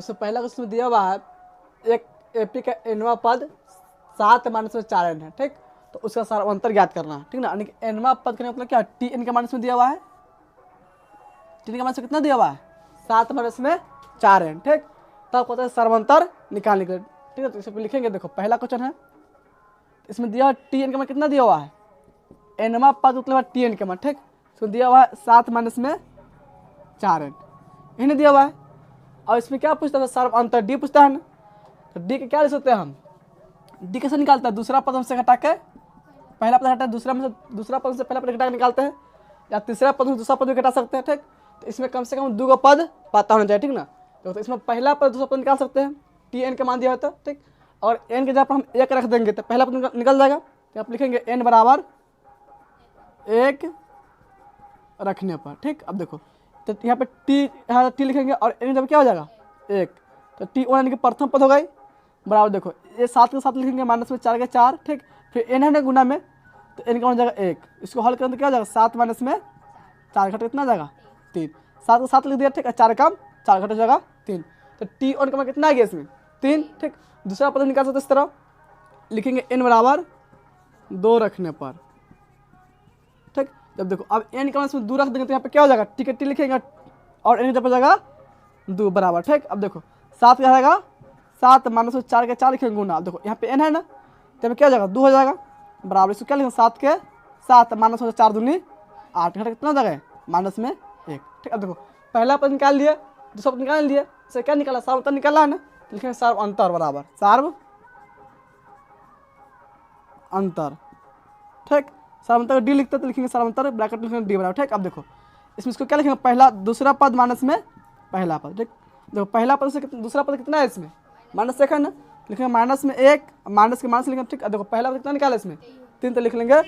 इसमें पहला क्वेश्चन दिया हुआ है एक एपी का एनवा पद 7 माइनस में 4 एन है, ठीक। तो उसका सारा अंतर ज्ञात करना है, ठीक ना। यानी कि एनवा पद का मतलब क्या, टी एन के माइनस में दिया हुआ है, टी एन के माइनस में कितना दिया हुआ है 7 माइनस में 4 एन, ठीक। तब कहते हैं सर्वांतर निकालने के लिए, ठीक है। तो इसे लिखेंगे, देखो पहला क्वेश्चन है, इसमें दिया टी एन का मान कितना दिया हुआ है, एनवा पद मतलब टी एन का मान, ठीक। इसमें दिया हुआ है 7 माइनस में 4 एन, इन्हें दिया हुआ है। और इसमें क्या पूछता है, सर्व अंतर डी पूछता है ना। तो डी के क्या लिख सकते हैं हम, डी कैसे निकालता है, दूसरा पद हमसे घटा के पहला पद घटा, दूसरा पद से पहला पद घटा के निकालते हैं, या तीसरा पद से दूसरा पद भी घटा सकते हैं, ठीक। तो इसमें कम से कम 2 पद पता होना चाहिए, ठीक ना। तो इसमें पहला पद दूसरा पद निकाल सकते हैं, टी एन का मान दिया होता है, ठीक। और एन के जगह पर हम 1 रख देंगे तो पहला पद निकल जाएगा। तो आप लिखेंगे एन बराबर 1 रखने पर, ठीक। अब देखो तो यहाँ पे टी लिखेंगे और एन जब क्या हो जाएगा 1, तो टी वन यानी कि प्रथम पद हो गई बराबर। देखो ये 7 के साथ लिखेंगे माइनस में 4 के 4, ठीक। फिर एन है ना गुना में, तो एन का हो जाएगा 1, इसको हल करें तो क्या हो जाएगा 7 माइनस में 4 घट कितना जाएगा 3, 7 के साथ लिख दिया, ठीक है। 4 कम 4 घट हो जाएगा 3, तो टी वन का मान कितना आ गया इसमें 3, ठीक। दूसरा पद निकाल सकते इस तरह लिखेंगे एन बराबर 2 रखने पर, ठीक। जब देखो अब एन का मान इसमें 2 रख देंगे तो यहाँ पे क्या हो जाएगा, टी के टी लिखेंगे और एन जब हो जाएगा 2 बराबर, ठीक। अब देखो 7 क्या रहेगा 7 माइनस में 4 के 4 लिखेंगे गुना। अब देखो यहाँ पे एन है ना, तो यहाँ पे क्या हो जाएगा 2 हो जाएगा बराबर, इसको क्या लिखेंगे 7 के 7 माइनस में 4 दूनी 8 घटा कितना हो जाएगा माइनस में 1, ठीक। अब देखो पहला पद निकाल लिए, दूसरा पद निकाल लिए, इसे क्या निकाला सार्व अंतर निकाला है ना, तो लिखेंगे सार्व अंतर बराबर सार्व अंतर, ठीक। सार्व अंतर डी लिखते तो लिखेंगे सार्व अंतर ब्रैकेट लिखेंगे डी बराबर, ठीक। अब देखो इसमें इसको क्या लिखेंगे पहला दूसरा पद माइनस में पहला पद, ठीक। देखो पहला पद से दूसरा पद कितना है इसमें माइनस 1 है ना, लिखेंगे माइनस में 1 माइनस के माइनस लिखेंगे, ठीक। देखो पहला पद कितना निकाला इसमें 3, तो लिख लेंगे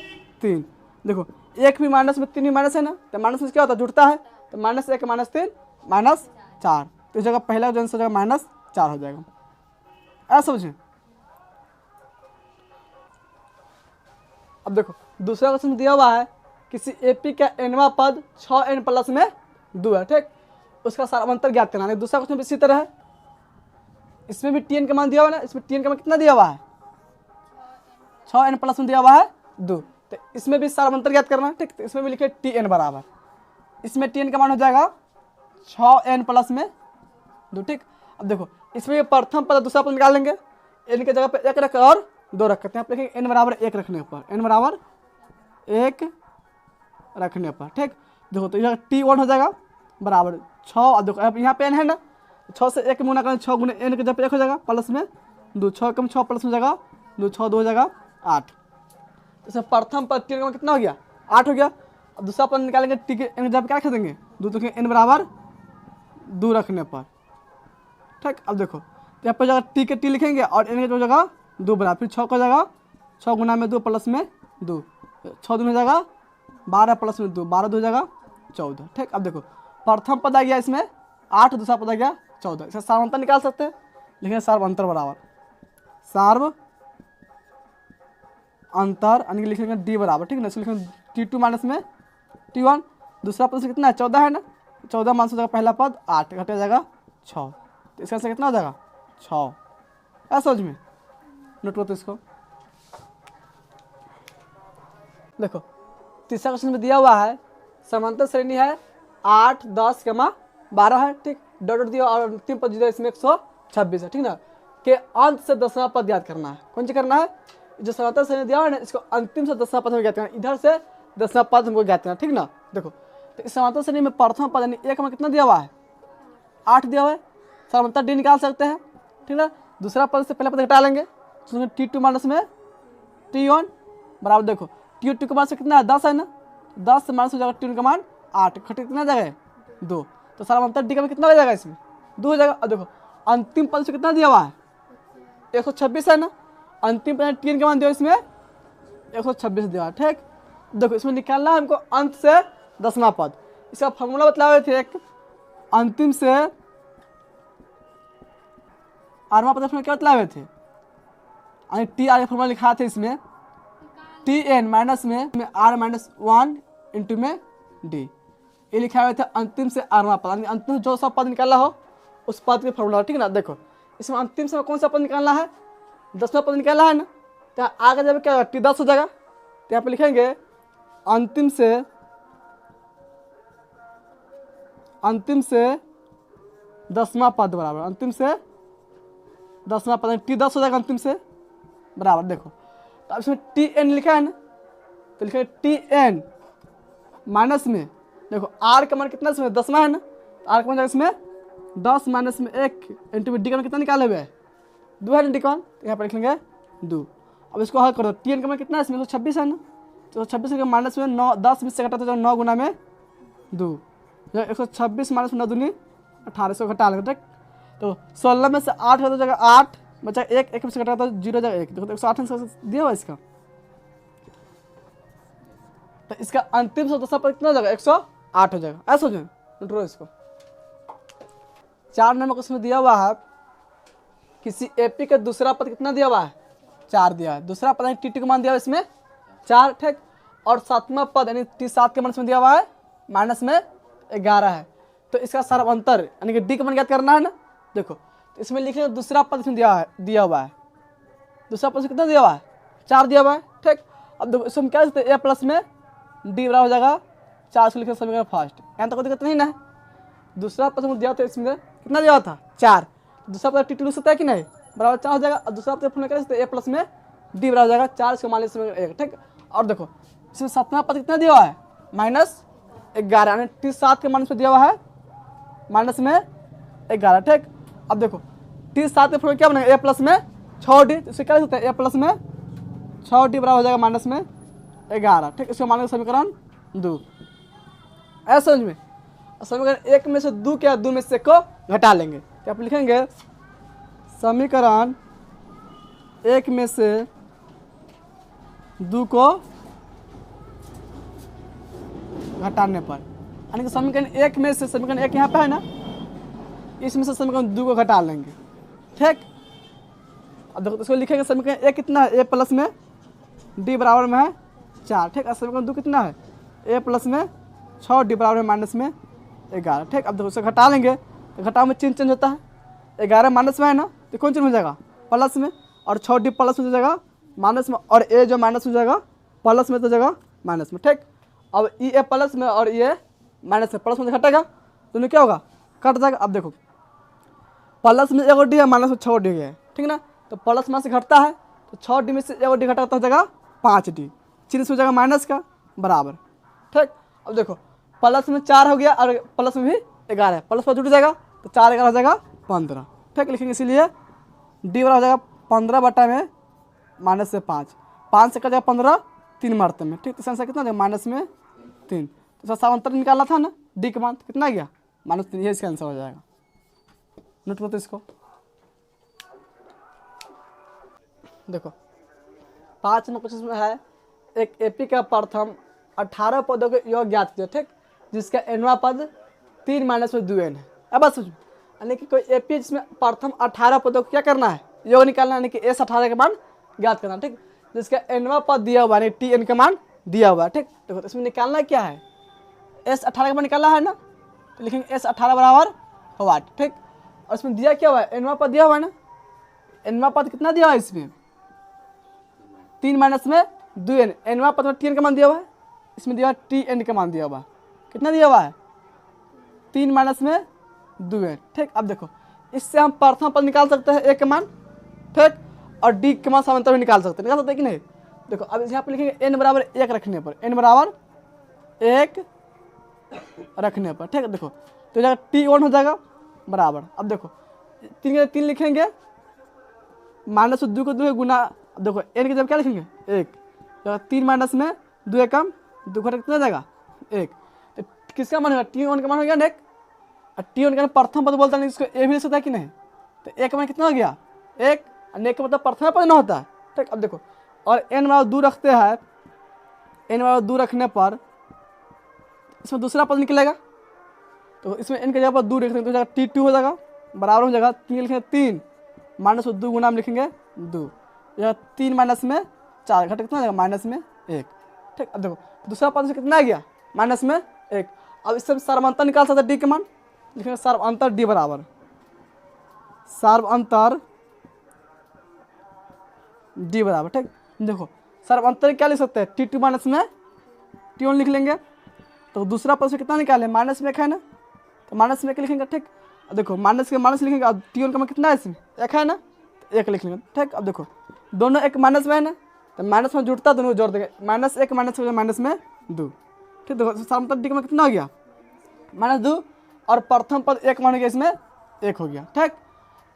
3। देखो 1 भी माइनस में 3 भी माइनस है ना, तो माइनस में क्या होता है जुड़ता है, तो माइनस 1 माइनस 3 माइनस 4, तो इस जगह पहला जो आंसर हो जाएगा माइनस 4 हो जाएगा, ऐसा समझें। अब देखो दूसरा क्वेश्चन दिया हुआ है किसी एपी का एनवा पद 6n प्लस में 2 है, ठीक। उसका सारांतर ज्ञात करना है। दूसरा क्वेश्चन भी इसी तरह है, इसमें भी टीएन का मान दिया हुआ है ना, इसमें टीएन का मान कितना दिया हुआ है 6n प्लस में दिया हुआ है 2, तो इसमें भी सारांतर ज्ञात करना है, ठीक। तो इसमें भी लिखे टीएन बराबर, इसमें टीएन का मान हो जाएगा 6n प्लस में 2, ठीक। अब देखो इसमें प्रथम पद दूसरा पद निकाल लेंगे, एन के जगह पे 1 रख और 2 रख करते हैं, आप लिखेंगे एन बराबर 1 रखने पर, एन बराबर 1 रखने पर, ठीक। देखो तो यहाँ T1 हो जाएगा बराबर 6, और देखो अब यहाँ पे एन है ना, 6 से 1 गुना करें 6 गुना एन के जगह पे 1 हो जाएगा प्लस में 2, 6 कम 6 प्लस में जाएगा 2, 6 2 हो जाएगा 8। तो इसमें प्रथम पद टी का कितना हो गया 8 हो गया। अब दूसरा पद निकालेंगे टी के एन के जगह पे क्या रख देंगे 2, तो एन बराबर 2 रखने पर, ठीक। अब देखो यहाँ पर जगह टी के टी लिखेंगे और एन के जगह 2 बराबर, फिर 6 का जगह 6 गुना में 2 प्लस में 2, 6 2 हो जाएगा 12 प्लस में 2, 12 2 हो जाएगा 14, ठीक। अब देखो प्रथम पद आ गया इसमें 8, दूसरा पद आ गया 14, इसका सार्वंतर निकाल सकते हैं, लिखेंगे सार्व अंतर बराबर सार्व अंतर यानी कि लिखेंगे डी बराबर, ठीक है ना। इसको लिखेंगे T2 माइनस में T1, दूसरा पद से कितना है 14 है ना, 14 माइनस हो जाएगा पहला पद 8 घट जाएगा 6, तो इसका आंसर कितना हो जाएगा 6, ऐसा समझ में नोट करो। तो इसको देखो तीसरा क्वेश्चन में दिया हुआ है समांतर श्रेणी है 8 10 12 है, ठीक। डॉट डॉट दिया और अंतिम पद दिया इसमें 126 है, ठीक ना। के अंत से 10वां पद याद करना है, कौन सी करना है, जो समांतर श्रेणी दिया हुआ है ना इसको अंतिम से 10वां पद में ज्ञात करना, इधर से 10वां पद हमको ज्ञात करना, ठीक ना। देखो तो इस समांतर श्रेणी में प्रथम पद यानी 1 में कितना दिया हुआ है 8 दिया हुआ है, समांतर डी निकाल सकते हैं, ठीक ना। दूसरा पद से पहला पद घटा लेंगे, तो T2 माइनस में T1 बराबर, देखो T2 के मान से कितना है 10 है ना, 10 माइनस हो जाएगा T1 का मान 8 घट कितना जाएगा 2, तो सारा अंतर डी का कितना हो जाएगा इसमें 2 हो जाएगा। अब देखो अंतिम पद से कितना दिया हुआ है 126 है ना, अंतिम पद T का मान दिया इसमें 126 दिया, ठीक। देखो इसमें निकालना है हमको अंत से 10वां पद, इसका फॉर्मूला बतलाए थे, एक अंतिम से 8वां पद में क्या बतलाए थे, टी आर फॉर्मूला लिखा था इसमें Tn माइनस में r माइनस 1 इंटू में d, ये लिखा हुआ था अंतिम से 8वां पद, अंतिम जो सब पद निकाला हो उस पद की फॉर्मूला, ठीक है ना। देखो इसमें अंतिम समय कौन सा पद निकालना है, 10वां पद निकालना है ना। तो आगे जब क्या होगा, T10 हो जाएगा। तो यहाँ पे लिखेंगे अंतिम से 10वां पद बराबर, अंतिम से 10वां पद T10 हो जाएगा अंतिम से बराबर। देखो तो अब इसमें Tn लिखा है ना, तो लिखेंगे Tn माइनस में, देखो R का मान कितना इसमें 10वां है ना, तो R का मान जाएगा इसमें 10 माइनस में 1 इंटू डी का मान कितना निकाले हुए है 2 है ना, डी का मान, तो यहाँ पर लिख लेंगे 2। अब इसको हल करो, Tn का मान कितना है इसमें 126 है ना, तो 126 माइनस में 9, 10 20 से घटा तो 9 गुना में 2, 126 माइनस में 9 दूनी 18 से घटा लेंगे, ठीक। तो 16 में से 8 हो जाएगा 8 बचा 1 में से घटा तो 0 जाएगा 1। देखो 108 दिया हुआ इसका, तो इसका अंतिम 10वां पद कितना हो जाएगा 108 हो जाएगा। ऐसा हो जाएगा, नोट करो इसको। 4 नंबर क्वेश्चन में दिया हुआ है किसी एपी का दूसरा पद कितना दिया हुआ है 4 दिया है, दूसरा पद यानी T2 का मान दिया हुआ इसमें 4, ठीक। और 7वां पद यानी T7 के मान में दिया हुआ है माइनस में 11 है। तो इसका सर्वांतर यानी कि डी का मान ज्ञात करना है ना। देखो तो इसमें लिखिए दूसरा पद इसमें दिया हुआ है, दूसरा पद कितना दिया हुआ है 4 दिया हुआ है, ठीक। अब देखो इसमें क्या लिखते हैं, a प्लस में डी बराबर हो जाएगा 4 से लिखे समीकरण फर्स्ट, यहाँ तक कोई दिक्कत नहीं ना। दूसरा पद दिया होता है इसमें कितना दिया हुआ था 4, दूसरा पद T2 लिख सकता है कि नहीं बराबर 4 हो जाएगा। और दूसरा पद क्या लिखते हैं a प्लस में डी बराबर हो जाएगा 4 इसका मान लीजिए 1, ठीक। और देखो इसमें 7वां पद कितना दिया हुआ है -11 यानी T7 के मान से दिया हुआ है माइनस में 11, ठीक। अब देखो T7 के फॉर्मूला क्या बनेगा a प्लस में 6d, इससे क्या लिख सकते हैं a प्लस में 6d बराबर हो जाएगा माइनस में 11, ठीक। इसको मान समीकरण 2 ऐसा समझ में। समीकरण 1 में से 2 क्या 2 में से 1 को घटा लेंगे, तो आप लिखेंगे समीकरण 1 में से 2 को घटाने पर, यानी कि समीकरण 1 में से समीकरण 1 यहाँ पे है ना, इसमें से समीकरण 2 को घटा लेंगे, ठीक। अब देखो इसको लिखेंगे समीकरण 1 कितना है a प्लस में d बराबर में है 4, ठीक। और समीकरण 2 कितना है a प्लस में 6d बराबर में माइनस में 11, ठीक। अब देखो उसको घटा लेंगे तो घटाव में चिन्ह चेंज होता है, 11 माइनस में है ना तो कौन चिन्ह हो जाएगा प्लस में, और 6d प्लस में हो जाएगा माइनस में, और a जो माइनस हो जाएगा प्लस में तो जाएगा माइनस में, ठीक। अब ये a प्लस में और ये माइनस में, प्लस में घटेगा तो क्या होगा कट जाएगा। अब देखो प्लस में 1d है माइनस में 6d है, ठीक ना। तो प्लस में से घटता है तो 6d में से 1d घटा तो हो जाएगा 5d, चिन्ह से हो जाएगा माइनस का बराबर, ठीक। अब देखो प्लस में 4 हो गया और प्लस में भी 11 है, प्लस पर जुड़ जाएगा तो 4 11 हो जाएगा 15, ठीक। लिखेंगे इसीलिए d बराबर हो जाएगा 15 बटा में माइनस से 5 से कट जाएगा 15 3 मारते में, ठीक। तो आंसर कितना जाएगा माइनस में 3। तो समांतर निकालना था ना डी का मान कितना गया -3, ये इसका आंसर हो जाएगा। नोट करो इसको। देखो 5 नंबर क्वेश्चन में है एक एपी का प्रथम 18 पदों के योग ज्ञात कीजिए, ठीक, जिसका nवां पद 3 माइनस में 2n है। अब बात सोचो, यानी कि कोई एपी जिसमें प्रथम 18 पदों को क्या करना है योग निकालना, यानी कि S18 का मान ज्ञात करना, ठीक, जिसका nवां पद दिया हुआ है Tn का मान दिया हुआ है, ठीक। देखो तो इसमें निकालना क्या है S18 का मान निकालना है ना, तो लिखेंगे S18 बराबर होगा, ठीक। और इसमें दिया क्या हुआ है nवां पद दिया हुआ है ना, nवां पद कितना दिया हुआ है इसमें 3 माइनस में 2n, nवां पद में Tn का मान दिया हुआ है, इसमें दिया हुआ Tn का मान दिया हुआ है, कितना दिया हुआ है 3 माइनस में 2n, ठीक। अब देखो इससे हम प्रथम पद निकाल सकते हैं a का मान, ठीक, और d के मान समांतर भी निकाल सकते हैं कि नहीं। देखो अब यहाँ पे लिखेंगे n बराबर 1 रखने पर, n बराबर 1 रखने पर, ठीक है। देखो तो जाएगा T1 हो जाएगा बराबर। अब देखो 3 के 3 लिखेंगे माइनस 2 को 2 गुना, अब देखो n की जब क्या लिखेंगे 1, 3 माइनस में 2 कम 2 घटा कितना जाएगा 1, तो किसका मान होगा T1 का मान हो गया ना 1, और T1 का प्रथम पद बोलता है इसको a भी लिख सकता है कि नहीं, तो 1 का मान कितना हो गया 1, और 1 का मतलब प्रथम पद ना होता है, ठीक। अब देखो और n बराबर 2 रखते हैं, n बराबर 2 रखने पर इसमें दूसरा पद निकलेगा, तो इसमें n के जगह पर 2 लिख देंगे तो जाएगा T2 हो जाएगा बराबर हो जाएगा 3 लिखेंगे 3 माइनस 2 गुना में लिखेंगे 2, 3 माइनस में 4 घटा कितना जाएगा माइनस में 1, ठीक। अब देखो दूसरा पद से कितना आ गया माइनस में 1। अब इससे सर्वांतर निकाल सकते हैं डी के मान, लिखेंगे सर्वांतर डी बराबर सर्वांतर डी बराबर, ठीक। देखो सर्वांतर क्या लिख सकते हैं, T2 माइनस में T1 लिख लेंगे। तो दूसरा पद से कितना निकाले, माइनस में एक है ना, तो माइनस में एक लिखेंगे, ठीक। अब देखो माइनस के माइनस लिखेंगे, अब T1 का मान कितना है इसमें, एक है ना, तो एक लिख लेंगे, ठीक। अब देखो दोनों एक माइनस में है ना, तो माइनस में जुड़ता दोनों जोड़ देंगे, माइनस एक माइनस हो गया माइनस में 2, ठीक। देखो सर्वांतर डी का मान कितना हो गया, -2, और प्रथम पद एक मान हो गया, इसमें एक हो गया, ठीक।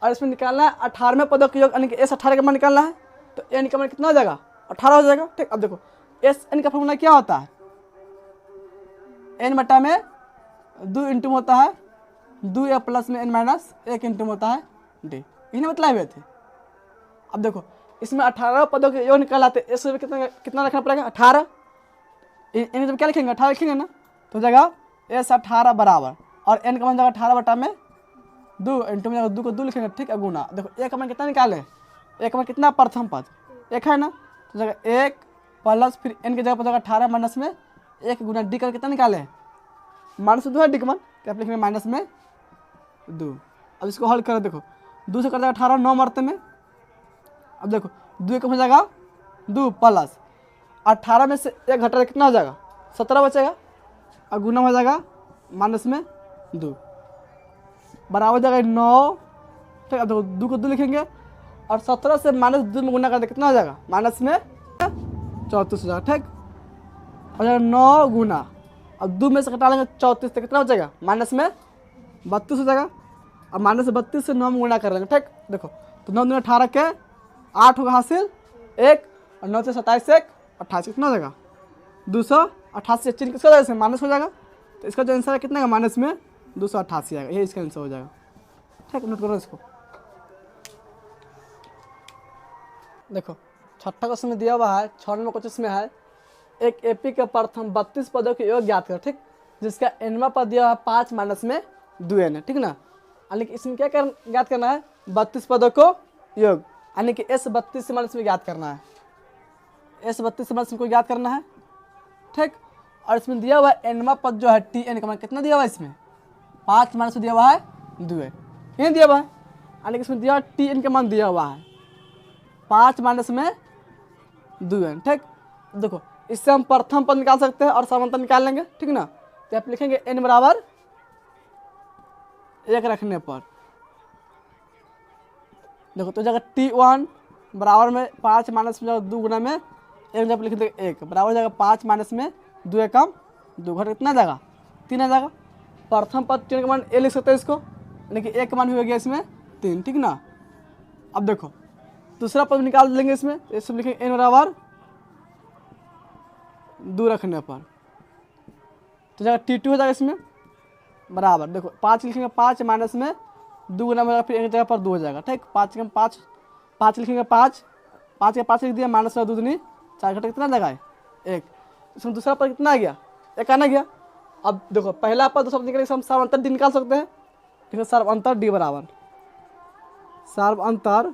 और इसमें निकालना है 18वें पदों का योग, यानी कि S18 का मान निकालना है, तो n का मान कितना हो जाएगा, 18 हो जाएगा, ठीक। अब देखो Sn का फॉर्मूला क्या होता है, n बटा में 2 इंटू होता है 2a प्लस में n माइनस 1 इंटू होता है d, इन्हें बतलाए हुए थे। अब देखो इसमें 18 पदों के योग निकाल आते, इस कितना कितना रखना पड़ेगा, 18, इन्हें जब क्या लिखेंगे 18 लिखेंगे ना, तो जगह S18 बराबर, और n का मान जगह 18 बटा में 2 इंटू में 2 को 2 लिखेंगे, ठीक है, गुना। देखो एक का मान कितना निकाले, एक का मान कितना, प्रथम पद एक है ना, तो जगह 1 प्लस फिर n की जगह पर जगह 18 माइनस में 1 गुना डी का कितना निकाले, -2 है डी का मान, क्या आप लिखेंगे -2। अब इसको हल करो, देखो 2 से कर जाएगा 18, 9 मरते में। अब देखो 2 का हो जाएगा 2 प्लस 18 में से 1 घटा कितना हो जाएगा, 17 बचेगा, और गुना हो जाएगा माइनस में 2 बराबर हो जाएगा 9, ठीक है। देखो 2 को 2 लिखेंगे, और 17 से -2 में गुना कर दे कितना हो जाएगा, माइनस में 34 हो जाएगा, ठीक। हो जाएगा 9 गुना, अब 2 में से घटा लेंगे 34 तो कितना हो जाएगा, माइनस में 32 हो जाएगा, और -32 से 9 में गुना कर लेंगे, ठीक। देखो तो 9 दूनी 18 के 8 होगा हासिल 1, और 9 से 27 1 28 कितना हो जाएगा, 288 चिन्ह किसका जाएगा, माइनस हो जाएगा, तो इसका जो आंसर है कितना है, माइनस में 288 आएगा, ये इसका आंसर हो जाएगा, ठीक। नोट करो इसको। देखो छठा क्वेश्चन में दिया हुआ है, 6 नंबर क्वेश्चन में है, एक एपी के प्रथम 32 पदों के योग ज्ञात कर, ठीक, जिसका nवां पद दिया हुआ है 5 माइनस में 2n है, ठीक ना। यानी कि इसमें क्या ज्ञात करना है, 32 पदों को योग, यानी कि S32 से माइनस में ज्ञात करना है, S32 से माइनस में को ज्ञात करना है, ठीक। और इसमें दिया हुआ है nवां पद जो है Tn का मान कितना दिया हुआ है, इसमें 5 माइनस में दिया हुआ है 2n, ये दिया हुआ है, यानी कि इसमें दिया Tn का मान दिया हुआ है 5 माइनस में 2n, ठीक। देखो इससे हम प्रथम पद निकाल सकते हैं और समांतर निकाल लेंगे, ठीक ना। तो आप लिखेंगे n बराबर 1 रखने पर, देखो तो जगह T1 बराबर में 5 माइनस में 2 गुना में 1 जब लिख देंगे 1 बराबर जाएगा 5 माइनस में 2 एकम 2 घट कितना जाएगा, 3 आ जाएगा। प्रथम पद T का मान a लिख सकते हैं इसको, यानी कि 1 का मान हो गया इसमें 3, ठीक ना। अब देखो दूसरा पद निकाल लेंगे, इसमें लिखेंगे n बराबर 2 रखने पर, तो जगह T2 हो जाएगा इसमें बराबर, देखो 5 लिखेंगे 5 माइनस में 2 गुना में फिर एक जगह पर 2 हो जाएगा, ठीक। 5 के 5 लिखेंगे 5 के 5 लिख दिया, माइनस में 2 दूनी 4 घटा कितना जगह है 1, इसमें दूसरा पद कितना आ गया, 1 आना गया। अब देखो पहला पद दूसरा पद निकालने से हम सर्वांतर डी निकाल सकते हैं, ठीक है। सर्वांतर डी बराबर सर्वांतर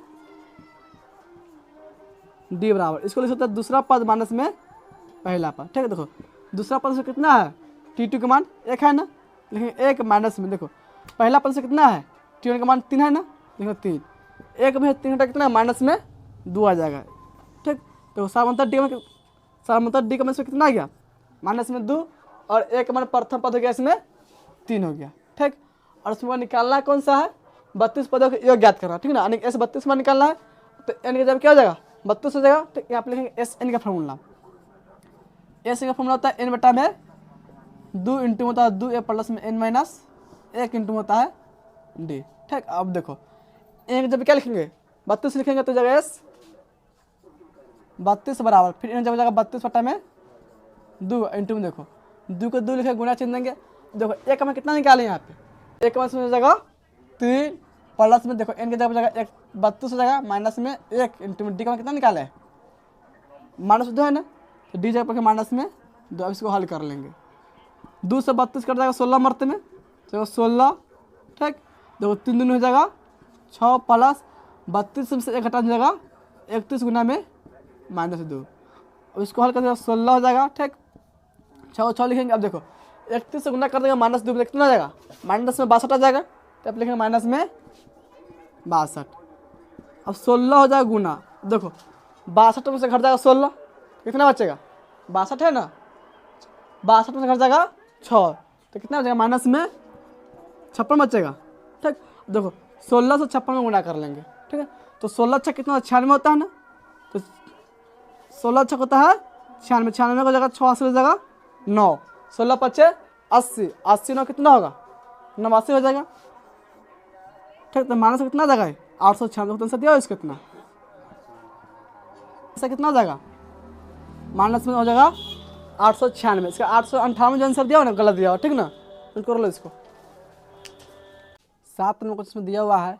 डी बराबर, इसको लिख सकते हैं दूसरा पद माइनस में पहला पद, ठीक है। देखो दूसरा पद से कितना है, T2 का मान 1 है ना, लेकिन 1 माइनस में देखो पहला पद से कितना है, T1 का मान 3 है ना, देखो 3 1 में 3 घटा कितना है, माइनस में 2 आ जाएगा, ठीक। तो सर्वांतर डी का मान से कितना आ गया, माइनस में 2, और 1 मान प्रथम पद हो गया, इसमें 3 हो गया, ठीक। और उसमें निकालना कौन सा है, 32 पदों का योग ज्ञात करना, ठीक ना। यानी S32 में निकालना है, तो n की जगह क्या हो जाएगा 32 हो जाएगा, ठीक। यहाँ पे लिखेंगे Sn का फॉर्मूला, एस का फॉर्मूला होता है n बटा में 2 इंटू होता है 2a प्लस में n माइनस 1 इंटू होता है d, ठीक। अब देखो n जब क्या लिखेंगे 32 लिखेंगे, तो जगह S 32 बराबर, फिर n जब जगह 32 बटा में 2 इंटू में देखो 2 को 2 लिखे गुना चिन्ह देंगे, देखो 1 का मान कितना निकालें यहाँ पे, 1 का मान जगह 3 प्लस में देखो n की जगह 1 32 हो जाएगा, माइनस में 1 इंटू में d का मान कितना निकाले, -2 है ना, तो डी जगह पर माइनस में 2, अब इसको हल कर लेंगे, 2 से 32 कट जाएगा 16 मरते में, तो 16, ठीक। देखो 3 दूनी हो जाएगा 6 प्लस 32 से 1 घटा जाएगा 31 गुना में -2, अब इसको हल कर देगा 16 हो जाएगा, ठीक। 6 लिखेंगे, अब देखो 31 से गुना कर देगा -2 में कितना आ जाएगा, माइनस में 62 आ जाएगा, तो आप लिखेंगे माइनस में 62। अब 16 हो जाएगा गुना, देखो 62 में से घट जाएगा 16, कितना बचेगा 62 है ना, 62 में से घट जाएगा 6, तो कितना बचेगा माइनस में 56 बचेगा। ठीक, देखो 16 से 56 में गुना कर लेंगे। ठीक है, तो 16 छः कितना 96 होता है ना, तो 16 छः होता है 96, 96 को जगह 86 हो जाएगा 9, 16 पचे 80, 80 9 कितना होगा 89 हो जाएगा। ठीक, तो माइनस कितना जाएगा 896 को तो दिया इसको कितना, ऐसा कितना हो जाएगा माइनस में हो जाएगा 896, इसका 858 जो आंसर दिया हो ना गलत दिया हो। ठीक ना, कर लो इसको। 7 नंबर क्वेश्चन में दिया हुआ है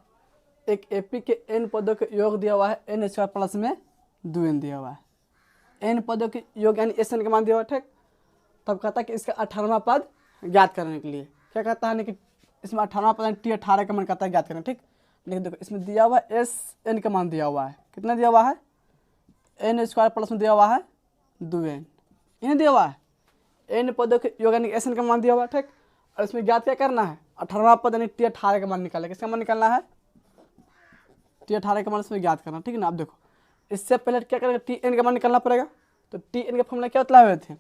एक एपी के एन पदों के योग दिया हुआ है एन स्क्वायर प्लस में 2n दिया हुआ है, एन पदों के योग यानी एस एन का मान दिया हुआ है। ठीक, तब कहता है कि इसका 18वां पद ज्ञात करने के लिए क्या कहता है ना कि इसमें 18वां पद टी 18 का मान कहता है ज्ञात करना। ठीक, लेकिन देखो इसमें दिया हुआ है एस एन का मान दिया हुआ है, कितना दिया हुआ है एन स्क्वायर प्लस में दिया हुआ है 2n, इन्हें दिया हुआ है एन पदों के योग यानी एस एन का मान दिया हुआ है। ठीक, और इसमें ज्ञात क्या करना है 18वां पद यानी टी 18 का मान निकालना, किसका मान निकालना है टी 18 का मान इसमें ज्ञात करना। ठीक है ना, अब देखो इससे पहले क्या करेंगे टी एन का मान निकालना पड़ेगा, तो टी एन का फॉर्मूला क्या बतलाए हुए थे,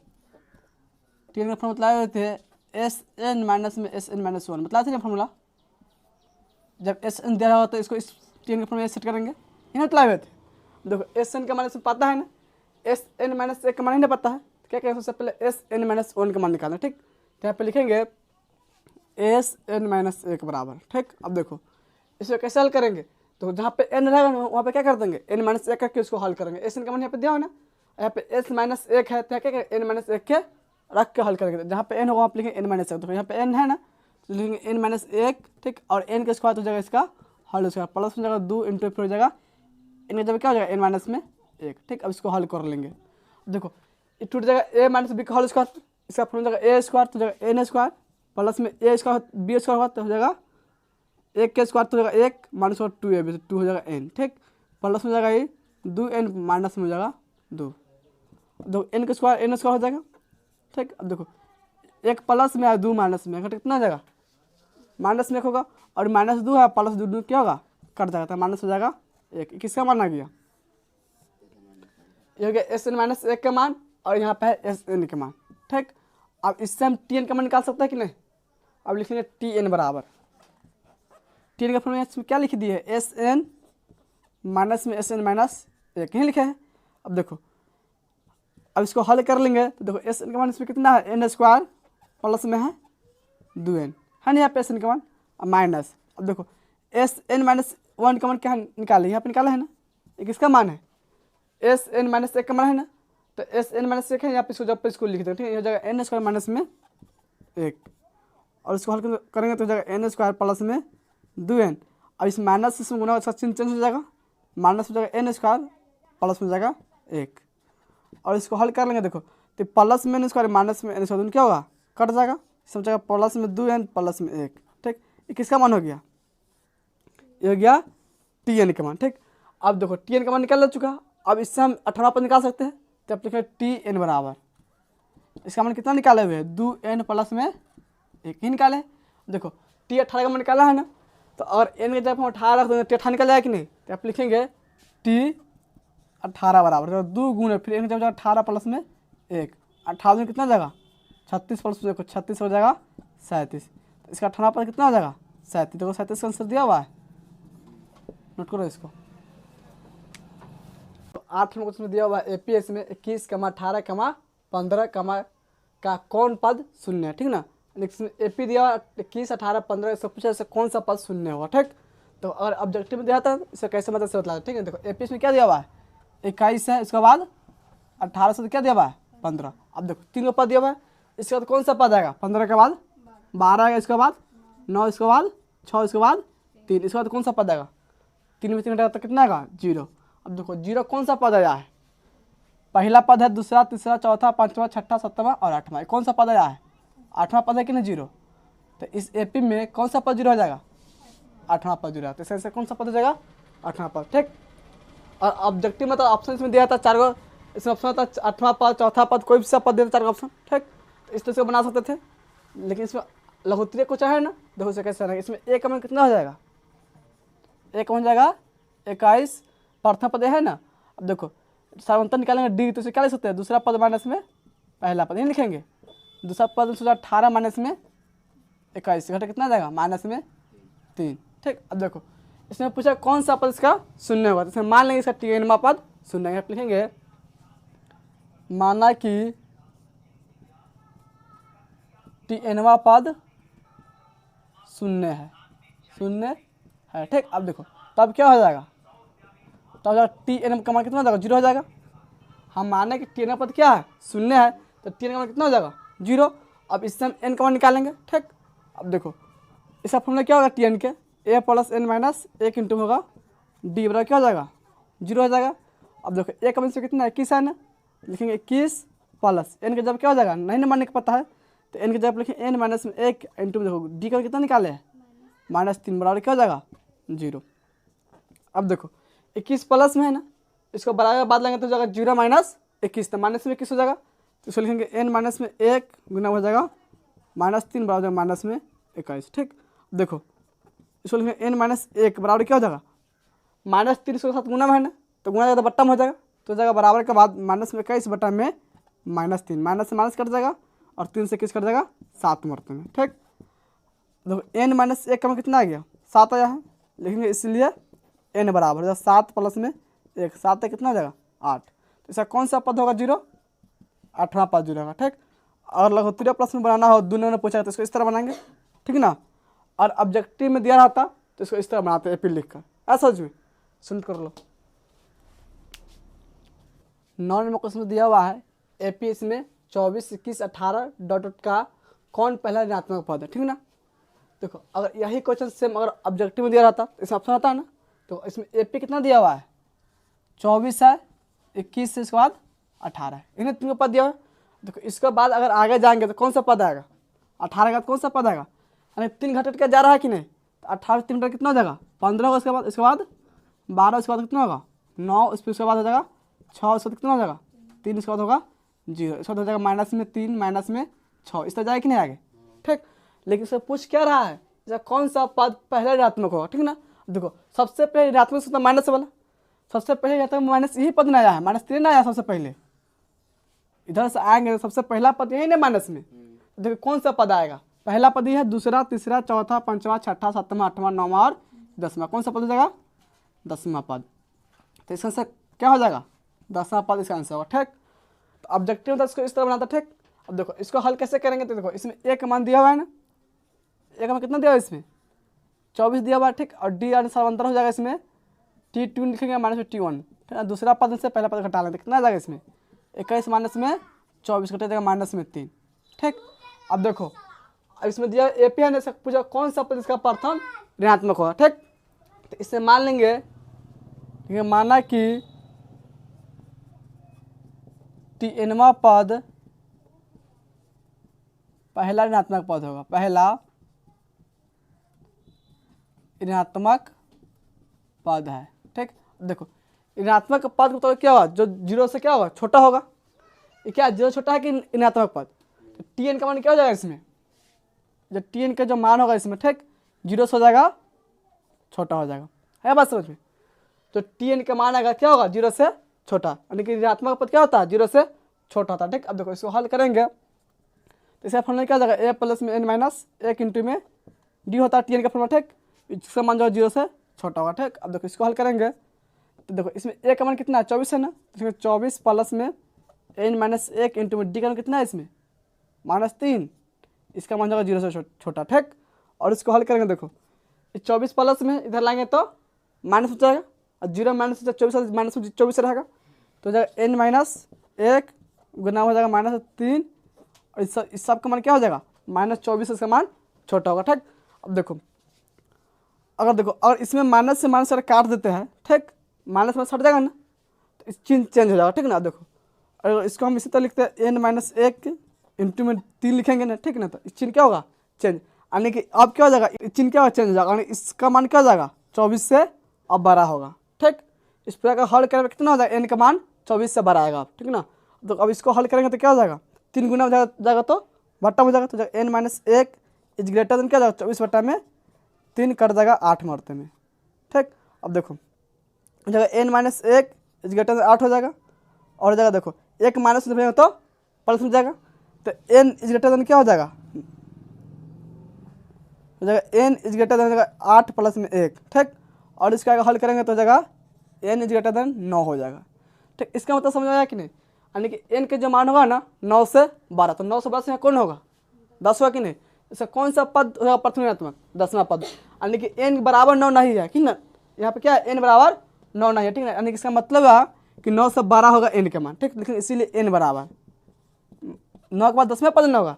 टी एन का फॉर्मूला बतलाए हुए थे एस एन माइनस में एस एन माइनस 1 बतलाए थे ना फॉर्मूला, जब एस एन दिया हुआ तो इसको इस टी एन का फॉर्मूला सेट करेंगे, इन्हें बतलाए हुए थे। देखो एस एन का मान इसमें पता है ना, एस एन माइनस 1 का मान ही नहीं पता है, तो क्या करेंगे सबसे पहले एस एन माइनस 1 का मान निकालना। ठीक, तो यहाँ पे लिखेंगे एस एन माइनस 1 बराबर। ठीक, अब देखो इसे कैसे हल करेंगे, तो जहाँ पे एन रहेगा वहाँ पे क्या कर देंगे एन माइनस 1 करके उसको हल करेंगे, एस एन का मान यहाँ पे दिया हो ना, यहाँ पे एस माइनस 1 है तो क्या करेंगे एन माइनस 1 के रख के हल करेंगे, जहाँ पे एन होगा वहाँ पे लिखेंगे एन माइनस 1, तो यहाँ पे एन है ना तो लिखेंगे एन माइनस 1। ठीक, और एन के स्क्वायर हो जाएगा इसका हल, उसका प्लस में जाएगा 2 इंटू फिर हो जाएगा एन का जब क्या हो जाएगा एन माइनस में 1। ठीक, अब इसको हल कर लेंगे, देखो ये टूट जाएगा ए माइनस बी का होल स्क्वायर, इसका फॉर्म हो जाएगा ए स्क्वायर तो जाएगा एन स्क्वायर प्लस में ए स्क्वायर बी स्क्वायर होगा तो हो जाएगा 1 के स्क्वायर तो हो जाएगा 1 माइनस 2 ए बी 2 हो जाएगा एन। ठीक, प्लस में जाएगा ये 2n माइनस में हो जाएगा 2, देखो एन के स्क्वायर एन स्क्वायर हो जाएगा। ठीक, अब देखो 1 प्लस में है 2 माइनस में कितना हो जाएगा माइनस में 1 होगा, और माइनस 2 है प्लस 2 क्या होगा कट जाएगा तो माइनस हो जाएगा 1, किसका मान आ गया ये हो गया एस एन माइनस 1 का मान, और यहाँ पे है एस एन का मान। ठीक, अब इससे हम टी एन का मान निकाल सकते हैं कि नहीं, अब लिखेंगे टी एन बराबर टी एन का फॉर्मूला इसमें क्या लिख दिए एस एन माइनस में एस एन माइनस 1 ही लिखे है। अब देखो अब इसको हल कर लेंगे तो देखो एस एन का मान इसमें कितना है एन स्क्वायर प्लस में है 2n है ना, यहाँ पे एस एन का मान माइनस, अब देखो एस एन माइनस 1 का मान क्या निकाले यहाँ पे निकाला है ना, ये किसका मान है एस एन माइनस 1 का मान है ना, तो एस एन माइनस 1 है यहाँ पे इसको जब पे इसको लिख देंगे। ठीक है, ये हो जाएगा एन स्क्वायर माइनस में 1, और इसको हल करेंगे तो हो जाएगा एन स्क्वायर प्लस में 2n, अब इस माइनस से इसमें गुना इसका चिन्ह चेंज हो जाएगा, माइनस हो जाएगा एन स्क्वायर प्लस में जाएगा 1, और इसको हल कर लेंगे देखो तो प्लस में एन स्क्वायर माइनस में एन स्क्वायर क्या होगा कट जाएगा, इसमें जाएगा प्लस में 2n प्लस में 1। ठीक, ये किसका मान हो गया ये हो गया टी एन का मान। ठीक, अब देखो टी एन का मान निकाल ले चुका, अब इससे हम 18 पद निकाल सकते हैं, जब लिखे टी एन बराबर इसका मान कितना निकाले हुए 2n प्लस में 1 ही निकाले। देखो टी 18 का मान निकाला है ना, तो अगर एन के जब हम 18 रख देंगे टी 18 निकल जाएगा कि नहीं, तो आप लिखेंगे टी 18 बराबर तो 2 गुणे फिर एन जब 18 प्लस में 1, 18 में कितना जाएगा 36 प्लस देखो 36 हो जाएगा 37, तो इसका 18 पर कितना हो जाएगा 37, देखो 37 का आंसर दिया हुआ है, नोट करो इसको। तो 8 नंबर क्वेश्चन दिया हुआ है एपीएस में 21, 18, 15 का कौन पद शून्य है। ठीक ना, लेकिन एपी दिया 21, 18, 15 सब पूछा इससे कौन सा पद शून्य होगा। ठीक, तो अगर ऑब्जेक्टिव में दिया था इसे कैसे मतलब से बतला। ठीक है, देखो एपीएस में क्या दिया हुआ है 21 है, इसके बाद 18 से क्या दिया हुआ है 15, अब देखो 3 पद दिया हुआ है, इसके बाद कौन सा पद आएगा 15 के बाद 12 आएगा, इसके बाद 9, इसके बाद 6, इसके बाद 3, इसके बाद कौन सा पद आएगा 3 में 3 घटाएगा तो कितना आएगा 0। अब देखो 0 कौन सा पद आया है, पहला पद है, दूसरा, तीसरा, चौथा, पांचवा, छठा, सातवां और 8वां, कौन सा पद आया है 8वां पद है कि नहीं 0, तो इस एपी में कौन सा पद 0 हो जाएगा 8वां पद 0 है, तो इससे कौन सा पद हो जाएगा 8वां पद। ठीक, और ऑब्जेक्टिव में तो ऑप्शन इसमें दिया था 4 गो, इसमें ऑप्शन था 8वां पद, चौथा पद, कोई भी सा पद देता 4 ऑप्शन। ठीक, तो इस तरह से बना सकते थे, लेकिन इसमें लघुत्तरीय कुछ है ना, देखो इसे कैसे है, इसमें ए का मान कितना हो जाएगा एक बन जाएगा 21, प्रथम पद है ना। अब देखो सारवंतर निकालेंगे डी, तो इसे क्या लिख सकते हैं, दूसरा पद माइनस में पहला पद, ये लिखेंगे। दूसरा पद में सोचा 18 माइनस में 21, घटा कितना जाएगा, माइनस में 3। ठीक, अब देखो इसमें पूछा कौन सा पद इसका शून्य होगा, तो इसमें मान लेंगे इसका टीएनवा पद शून्य है। लिखेंगे माना कि टीएनवा पद शून्य है, शून्य है। ठीक, अब देखो तब क्या हो जाएगा, तब टीएन का मान कितना हो जाएगा, 0 हो जाएगा। हम माने कि टीएन पद क्या है, शून्य है, तो टीएन का मान कितना हो जाएगा, 0। अब इससे हम एन का मान निकालेंगे। ठीक, अब देखो इसका फॉर्मूला क्या होगा टीएन के, ए प्लस एन माइनस 1 इंटू होगा डी बराबर क्या हो जाएगा, 0 हो जाएगा। अब देखो ए का मान से कितना 21 है ना, लिखेंगे 21 प्लस एन के जब क्या हो जाएगा, नहीं ना मानने का पता है, तो एन के जब लिखें एन माइनस में 1 इंटू में देखो डी का कितना निकाले हैं, -3 बराबर क्या हो जाएगा, 0। अब देखो 21 प्लस में है ना, इसको बराबर बाद लेंगे तो जाएगा 0 माइनस 21, तो माइनस में 21 हो जाएगा, तो इसको लिखेंगे एन माइनस में 1 गुना हो जाएगा -3 बराबर माइनस में 21। ठीक, देखो इसको लिखेंगे एन माइनस 1 बराबर क्या हो जाएगा, -3 इसके साथ गुना में है ना, तो गुना जाएगा तो बट्टा में हो जाएगा, तो जाएगा बराबर के बाद माइनस में 21 बटा में -3, माइनस से माइनस कट जाएगा और 3 से 21 कट जाएगा 7 मरते में। ठीक, देखो एन माइनस 1 का मान कितना आ गया, 7 आया है, लिखेंगे इसलिए एन बराबर 7 प्लस में 1, 7 कितना आ जाएगा 8, तो इसका कौन सा पद होगा 0, 8वां पद 0 होगा। ठीक, और लघुत्तरीय प्लस में बनाना हो, दोनों ने पूछा तो इसको इस तरह बनाएंगे, ठीक ना। और ऑब्जेक्टिव में दिया रहता तो इसको इस तरह बनाते एपी लिख कर, ऐसा समझ में, सुन कर लो। नॉन में क्वेश्चन दिया हुआ है एपी, इसमें 24, 21, 18 डॉट का कौन पहला ऋणात्मक पद है, ठीक ना। देखो अगर यही क्वेश्चन सेम अगर ऑब्जेक्टिव में दिया रहता तो इसमें ऑप्शन आता है ना, तो इसमें एपी कितना दिया हुआ है, 24 है, 21 से इसके बाद 18 है, इन्हें 3 पद दिया हुआ है। देखो इसके बाद अगर आगे जाएंगे तो कौन सा पद आएगा, 18 के बाद कौन सा पद आएगा, यानी 3 घटक का जा रहा है कि नहीं, तो 18 3 घटक कितना हो जाएगा, 15 होगा, इसके बाद 12, इसके बाद कितना होगा 9, उसके बाद हो जाएगा 6, इसके बाद कितना हो जाएगा 3, इसके बाद होगा 0, इसके बाद हो जाएगा माइनस में 3 माइनस में 6, इस तरह जाएगा कि नहीं आगे। ठीक, लेकिन इससे पूछ क्या रहा है, जैसा कौन सा पद पहले ऋणात्मक होगा, ठीक ना। देखो सबसे पहले ऋणात्मक से माइनस वाला, सबसे पहले ऋणात्मक माइनस यही पद ना आया है, -3 ना आया सबसे पहले, इधर से आएंगे सबसे पहला पद यही ना माइनस में। देखो कौन सा पद आएगा, पहला पद ही है, दूसरा, तीसरा, चौथा, पांचवा, छठा, सातवां, आठवां, 9वां और 10वां, कौन सा पद हो जाएगा 10वां पद, तो इसका आंसर क्या हो जाएगा 10वां पद इसका आंसर होगा। ठीक, तो ऑब्जेक्टिव था इसको इस तरह बनाता। ठीक, अब देखो इसको हल कैसे करेंगे, तो देखो इसमें ए का मान दिया हुआ है ना, ए का मान कितना दिया हुआ है, इसमें 24 दिया हुआ है। ठीक, और डी अनुसार अंतर हो जाएगा, इसमें T2 लिखेंगे माइनस में T1, ठीक है, दूसरा पद से पहला पद घटा लेंगे, कितना आ जाएगा इसमें 21 माइनस में 24 घटा जाएगा माइनस में 3। ठीक, अब देखो अब इसमें दिया एपी है ना, पूछा कौन सा पद इसका प्रथम ऋणात्मक होगा। ठीक, तो इससे मान लेंगे, ठीक है, माना कि टीएनवा पद पहला ऋणात्मक पद होगा, पहला ऋणात्मक पद है। ठीक, देखो ऋणात्मक पद को तो क्या होगा, जो 0 से क्या होगा छोटा होगा, ये क्या 0 छोटा है कि ऋणात्मक पद, तो टीएन का मान क्या हो जाएगा इसमें, जो टीएन का जो मान होगा इसमें, ठीक 0 से हो जाएगा छोटा हो जाएगा, है बात समझ में। तो टीएन का मान आएगा क्या होगा 0 से छोटा, यानी कि ऋणात्मक पद क्या होता है 0 से छोटा होता है। ठीक, अब देखो इसको हल करेंगे तो इसका फॉर्मूला क्या हो जाएगा, ए प्लस में एन माइनस 1 इंटू में डी होता है टीएन का फॉर्मूला। ठीक, इसका मान जो 0 से छोटा होगा। ठीक, अब देखो इसको हल करेंगे तो देखो इसमें ए का मान कितना है 24 है ना, इसमें 24 प्लस में एन माइनस 1 इंटू में डी का मान कितना है इसमें -3, इसका मान जाएगा 0 से छोटा। ठीक, और इसको हल करेंगे, देखो 24 प्लस में इधर लाएंगे तो माइनस हो जाएगा, और 0 माइनस 24 माइनस 24 रहेगा, तो हो जाएगा एन माइनस 1 गुना हो जाएगा -3, और इस सब का मान क्या हो जाएगा -24, इसका मान छोटा होगा। ठीक, अब देखो अगर इसमें माइनस से माइनस काट देते हैं, ठीक माइनस में हट जाएगा ना, तो इस चिन्ह चेंज हो जाएगा। ठीक ना, देखो अगर इसको हम इसी तरह लिखते हैं एन माइनस 1 इंटू में 3 लिखेंगे ना, ठीक ना, तो इस चिन्ह क्या होगा चेंज, यानी कि अब क्या हो जाएगा चिन्ह क्या होगा चेंज हो जाएगा, यानी इसका मान क्या हो जाएगा 24 से अब बड़ा होगा। ठीक, इस प्रकार का हल करेंगे कितना हो जाएगा, एन का मान 24 से बड़ा आएगा। ठीक ना, तो अब इसको हल करेंगे तो क्या हो जाएगा 3 गुना हो जाएगा तो बट्टा हो जाएगा, तो n minus 1 is greater than क्या हो जाएगा 24 बट्टा में 3 कट जाएगा 8 मरते में। ठीक, अब देखो जगह n माइनस एक इस ग्रेटर देन 8 हो जाएगा, और जगह देखो एक माइनस में तो प्लस में जाएगा, तो n इज ग्रेटर देन क्या हो जाएगा, जगह n इज ग्रेटर देन जगह 8 प्लस में 1, ठीक। और इसका अगर हल करेंगे तो जगह n इज ग्रेटर देन 9 हो जाएगा, ठीक। इसका मतलब समझ आया कि नहीं, यानी कि n के जो मान होगा ना 9 से 12, तो 9 से 12 से कौन होगा 10 होगा कि नहीं। इसका कौन सा पद होगा प्रथमात्मक, 10वां पद, यानी कि n बराबर 9 नहीं है, ठीक ना। यहाँ पे क्या है n बराबर 9 नहीं है, ठीक ना, यानी कि इसका मतलब है कि 9 से 12 होगा n के मान, ठीक। लेकिन इसीलिए n बराबर 9 के बाद 10वां पद न होगा,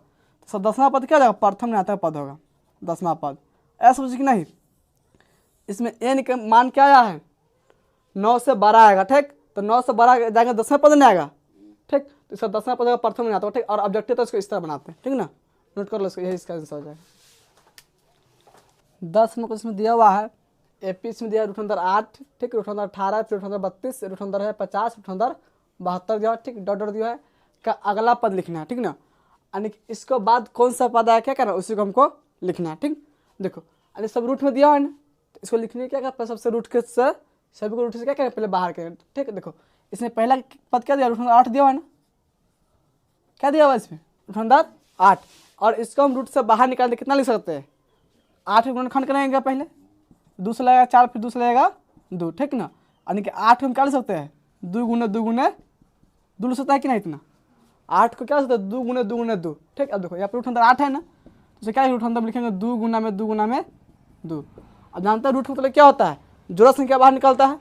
तो 10वां पद क्या होगा, प्रथम ऋणात्मक पद होगा 10वां पद, ऐसा समझ कि नहीं। इसमें n का मान क्या आया है 9 से 12 आएगा, ठीक। तो 9 से 12 जाएगा 10वां पद नहीं आएगा, ठीक। तो इसका 10वां पद प्रथम ऋणात्मक, ठीक। और ऑब्जेक्टिव तो इसको इस तरह बनाते हैं, ठीक ना, नोट कर लो इसको, यही इसका आंसर हो जाएगा। 10 में कुछ इसमें दिया हुआ है, एपी इसमें दिया रूट अंदर 8, ठीक, रूट अंदर 18, रूट अंदर 32, रूट अंदर है 50, रूट अंदर 72 दिया है, ठीक, डॉट डॉट दिया है। का अगला पद लिखना है, ठीक ना, यानी कि इसको बाद कौन सा पद आया क्या करना है उसी को हमको लिखना है, ठीक। देखो यानी सब रूट में दिया है ना, तो इसको लिखने क्या करना, सबसे रूट के से सभी को रूट से क्या करें पहले बाहर करें, ठीक। देखो इसमें पहला पद क्या दिया, रूट अंदर 8 दिया हुआ है ना, क्या दिया हुआ है इसमें रूट अंदर 8, और इसको हम रूट से बाहर निकालते कितना लिख सकते हैं 8 गुणनखंड करेंगे पहले, 2 से लगेगा 4, फिर 2 से लगेगा 2, ठीक ना, यानी कि 8 को हम क्या लिख सकते हैं 2 गुने 2 गुने 2 लिख सकता है कि नहीं, इतना 8 को क्या लिख सकते हैं 2 गुने 2 गुने 2, ठीक। अब देखो यहाँ पर रूट अंदर 8 है ना, तो इसे क्या रूट अंदर लिखेंगे 2 गुना में 2 गुना में 2। अब जानते हैं रूट मतलब क्या होता है, जोड़ा संख्या बाहर निकलता है,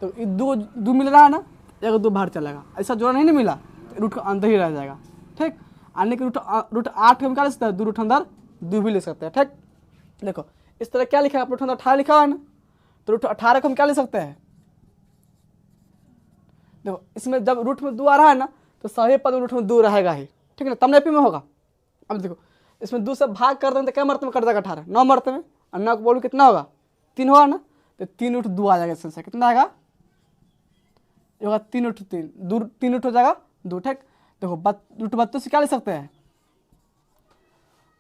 तो ये 2 मिल रहा है ना, एक 2 बाहर चलेगा, ऐसा जोड़ा नहीं मिला तो रूट का अंदर ही रह जाएगा, ठीक। यानी कि रूट 8 को हम क्या लिख सकते हैं 2 रूट अंदर 2 भी लिख सकते हैं, ठीक। देखो इस तरह क्या लिखा है, रूट अंदर 18 लिखा हुआ है ना, तो रूट 18 को हम क्या लिख सकते हैं, देखो इसमें जब रूट में 2 आ रहा है ना, तो सही पद रूट में 2 रहेगा ही, ठीक है ना, तब एपी में होगा। अब देखो इसमें 2 से भाग कर देंगे तो क्या मर्तबे कर देगा 18, 9 मर्तबे, और 9 को बोलूँ कितना होगा 3 होगा ना, तो 3 रूट 2 आ जाएगा, इससे कितना आएगा, ये होगा 3 रूट 3, 3 रूट हो जाएगा 2, ठीक। देखो रूट 32 से क्या लिख सकते हैं,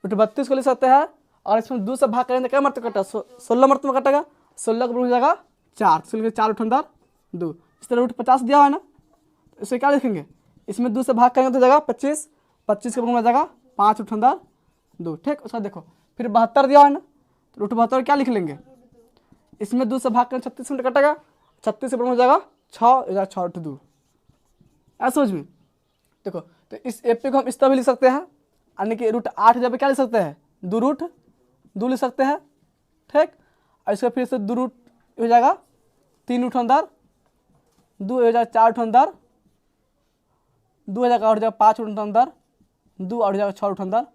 रूट 32 को लिख सकते हैं, और इसमें 2 से भाग करेंगे क्या मर्तबा कटा, 16 मर्तबा कटेगा, 16 को हो जाएगा 4, 4 रूट अंदर 2। इस तरह रूट 50 दिया हुआ है ना, तो इसे क्या लिखेंगे, इसमें 2 से भाग करेंगे तो जाएगा 25, 25 के हो जाएगा 5 रूट अंदर 2, ठीक। उसका देखो फिर 72 दिया हुआ है ना, तो रूट 72 क्या लिख लेंगे, इसमें 2 से भाग करेंगे 36 मिनट कटेगा, 36 से हो जाएगा 6, 6 रूट 2, ऐसा समझ में। देखो तो इस एपी को हम इस तरह भी लिख सकते हैं, यानी कि रूट 8 जब क्या लिख सकते हैं 2 रूट 2 लिख सकते हैं, ठीक। और इसका फिर से 2 रूट हो जाएगा 3 रूट अंदर 2 हो जाएगा 4 रूट अंदर 2 हो जाएगा और जाएगा 5 रूट अंदर 2 और जाएगा 6 रूट अंदर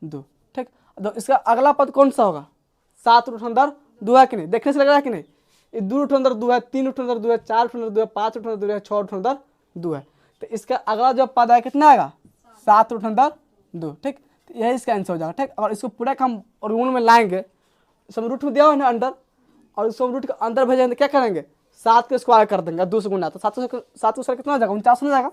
2, ठीक। तो इसका अगला पद कौन सा होगा 7 रूट अंदर 2 है कि नहीं, देखने से लग रहा है कि नहीं, ये 2 रूट अंदर 2 है, 3 रूट अंदर 2 है, 4 रूट अंदर 2 है, 5 रूट अंदर 2 है, 6 रूट अंदर 2 है, तो इसका अगला जो पद आएगा कितना आएगा 7 रूट अंदर 2, ठीक। तो यही इसका आंसर हो जाएगा, ठीक। और इसको पूरा हम ऋण में लाएंगे, सब रूट में दिया हुआ है ना अंदर, और इसको रूट के अंदर भेजेंगे क्या करेंगे 7 के स्क्वायर कर देंगे 2 से गुना, तो 7 को स्क्वायर कितना हो जाएगा 49 हो जाएगा,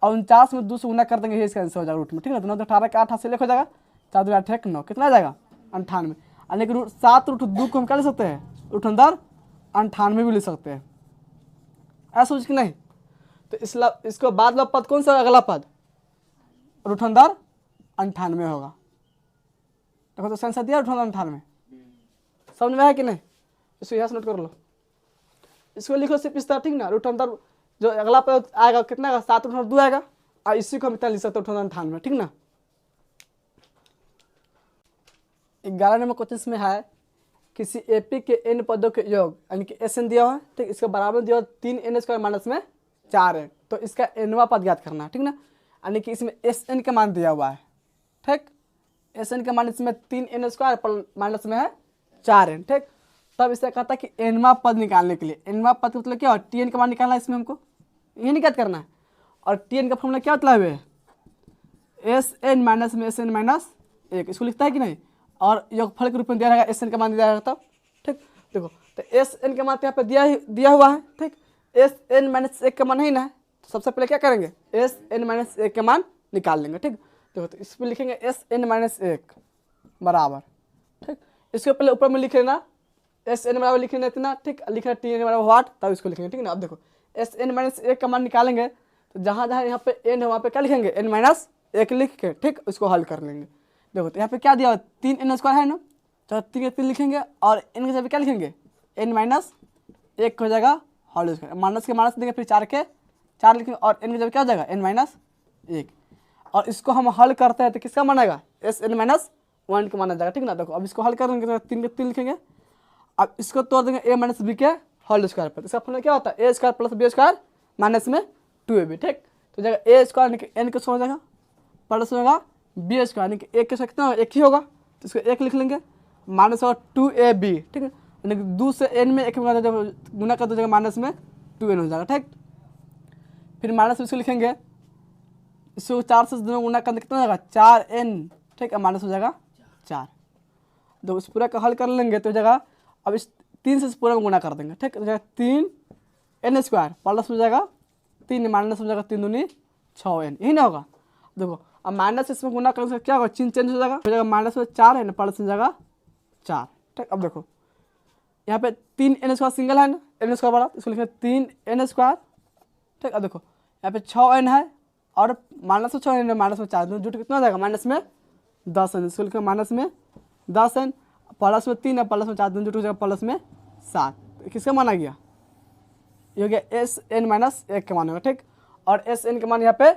और 49 में 2 से गुना कर देंगे, ये इसका आंसर हो जाएगा रूट में, ठीक है। तो 9 18 के 8 से लेकर हो जाएगा 4 2 8 1 9, कितना आ जाएगा 98, यानी कि 7 रूट 2 को हम क्या ले सकते हैं रूट अंदर 98 भी ले सकते हैं, ऐसा सोच कि नहीं। तो इसको बाद वाला पद कौन सा अगला पद रूट अंदर 98 होगा, देखो तो सेंसर दिया रूट अंदर 98, समझ में है कि नहीं, इसको यहाँ से नोट कर लो, इसको लिखो सिर्फ इस तरह, ठीक ना। रूट अंदर जो अगला पद आएगा कितना आएगा 7 रूट अंदर 2 आएगा, और इसी को हम इतना लिख सकते हैं रूट अंदर 98, ठीक ना। 11 नंबर क्वेश्चन में है किसी एपी के n पदों के योग, यानी कि SN दिया हुआ है, ठीक। इसके बराबर दिया हुआ 3n स्क्वायर माइनस में 4n, तो इसका nवां पद ज्ञात करना है, ठीक ना, यानी कि इसमें SN का मान दिया हुआ है, ठीक। SN का मान इसमें 3n स्क्वायर माइनस में है 4n, ठीक। तब इससे कहता है कि nवां पद निकालने के लिए, nवां पद का मतलब क्या है tn का मान निकालना है, इसमें हमको ये नहीं ज्ञात करना है, और tn का फॉर्मूला क्या मतलब है SN माइनस में SN माइनस 1, इसको लिखता है कि नहीं, और योगफल के रूप में दिया रहेगा SN का मान दिया रहेगा तब, ठीक। देखो तो SN का मान यहाँ पे दिया हुआ है, ठीक। SN माइनस 1 का मान नहीं ना है, तो सबसे पहले क्या करेंगे SN माइनस 1 का मान निकाल लेंगे, ठीक। देखो तो इस पर लिखेंगे SN माइनस 1 बराबर, ठीक। इसके पहले ऊपर में लिख लेना एस एन बराबर लिखेंगे इतना, ठीक, लिख रहे टी एन बराबर वाट, तब इसको लिखेंगे, ठीक है ना। अब देखो एस एन माइनस एक का मान निकालेंगे तो जहाँ जहाँ यहाँ पे एन है वहाँ पे क्या लिखेंगे एन माइनस एक लिख के, ठीक, इसको हल कर लेंगे। देखो तो यहाँ पे क्या दिया हुआ 3n² है ना, तो 3 लिखेंगे और एन के जगह क्या लिखेंगे एन माइनस एक हो जाएगा होल स्क्वायर, माइनस के माइनस देंगे फिर 4 के 4 लिखेंगे और एन के जगह क्या हो जाएगा एन माइनस एक, और इसको हम हल करते हैं तो किसका मानेगा एस एन माइनस 1 का माना जाएगा, ठीक ना। देखो अब इसको हल करेंगे तो 3 के 3 लिखेंगे, अब इसको तोड़ देंगे ए माइनस बी के होल स्क्वायर पर, इसका फॉर्मूला क्या होता है A square plus B square minus में 2ab, ठीक। तो जगह ए स्क्वायर यानी कि एन के हो जाएगा प्लस होगा बी स्क्वायर यानी कि एक के साथ कितना होगा एक ही होगा, तो इसको एक लिख लेंगे माइनस होगा 2ab, ठीक है, यानी कि 2 से एन में एक गुना कर दो जगह माइनस में 2n हो जाएगा, ठीक। फिर माइनस इसको लिखेंगे, इसको 4 से दोनों गुना करने कितना हो जाएगा 4n, ठीक है, माइनस हो जाएगा 4। तो इस पूरा का हल कर लेंगे तो जगह अब इस 3 से पूरा में गुना कर देंगे, ठीक, तो जगह 3n² प्लस हो जाएगा 3 माइनस हो जाएगा 3 दूनी 6n, यही ना होगा। देखो अब माइनस इसमें गुना करने से क्या होगा चिन्ह चेंज हो जाएगा, माइनस में 4 है ना प्लस हो जाएगा 4, ठीक। अब देखो यहाँ पे 3n² सिंगल है ना n² बड़ा, इसको लिखेंगे 3n², ठीक। अब देखो यहाँ पे 6n है और माइनस में 6n माइनस में 4 जुट कितना हो जाएगा माइनस में 10n, इसको लिखेंगे माइनस में 10n प्लस में 3 है प्लस में 4 जुट हो जाएगा प्लस में 7, किसका माना गया ये हो गया एस एन माइनस एक का मान होगा, ठीक, और एस एन का मान यहाँ पे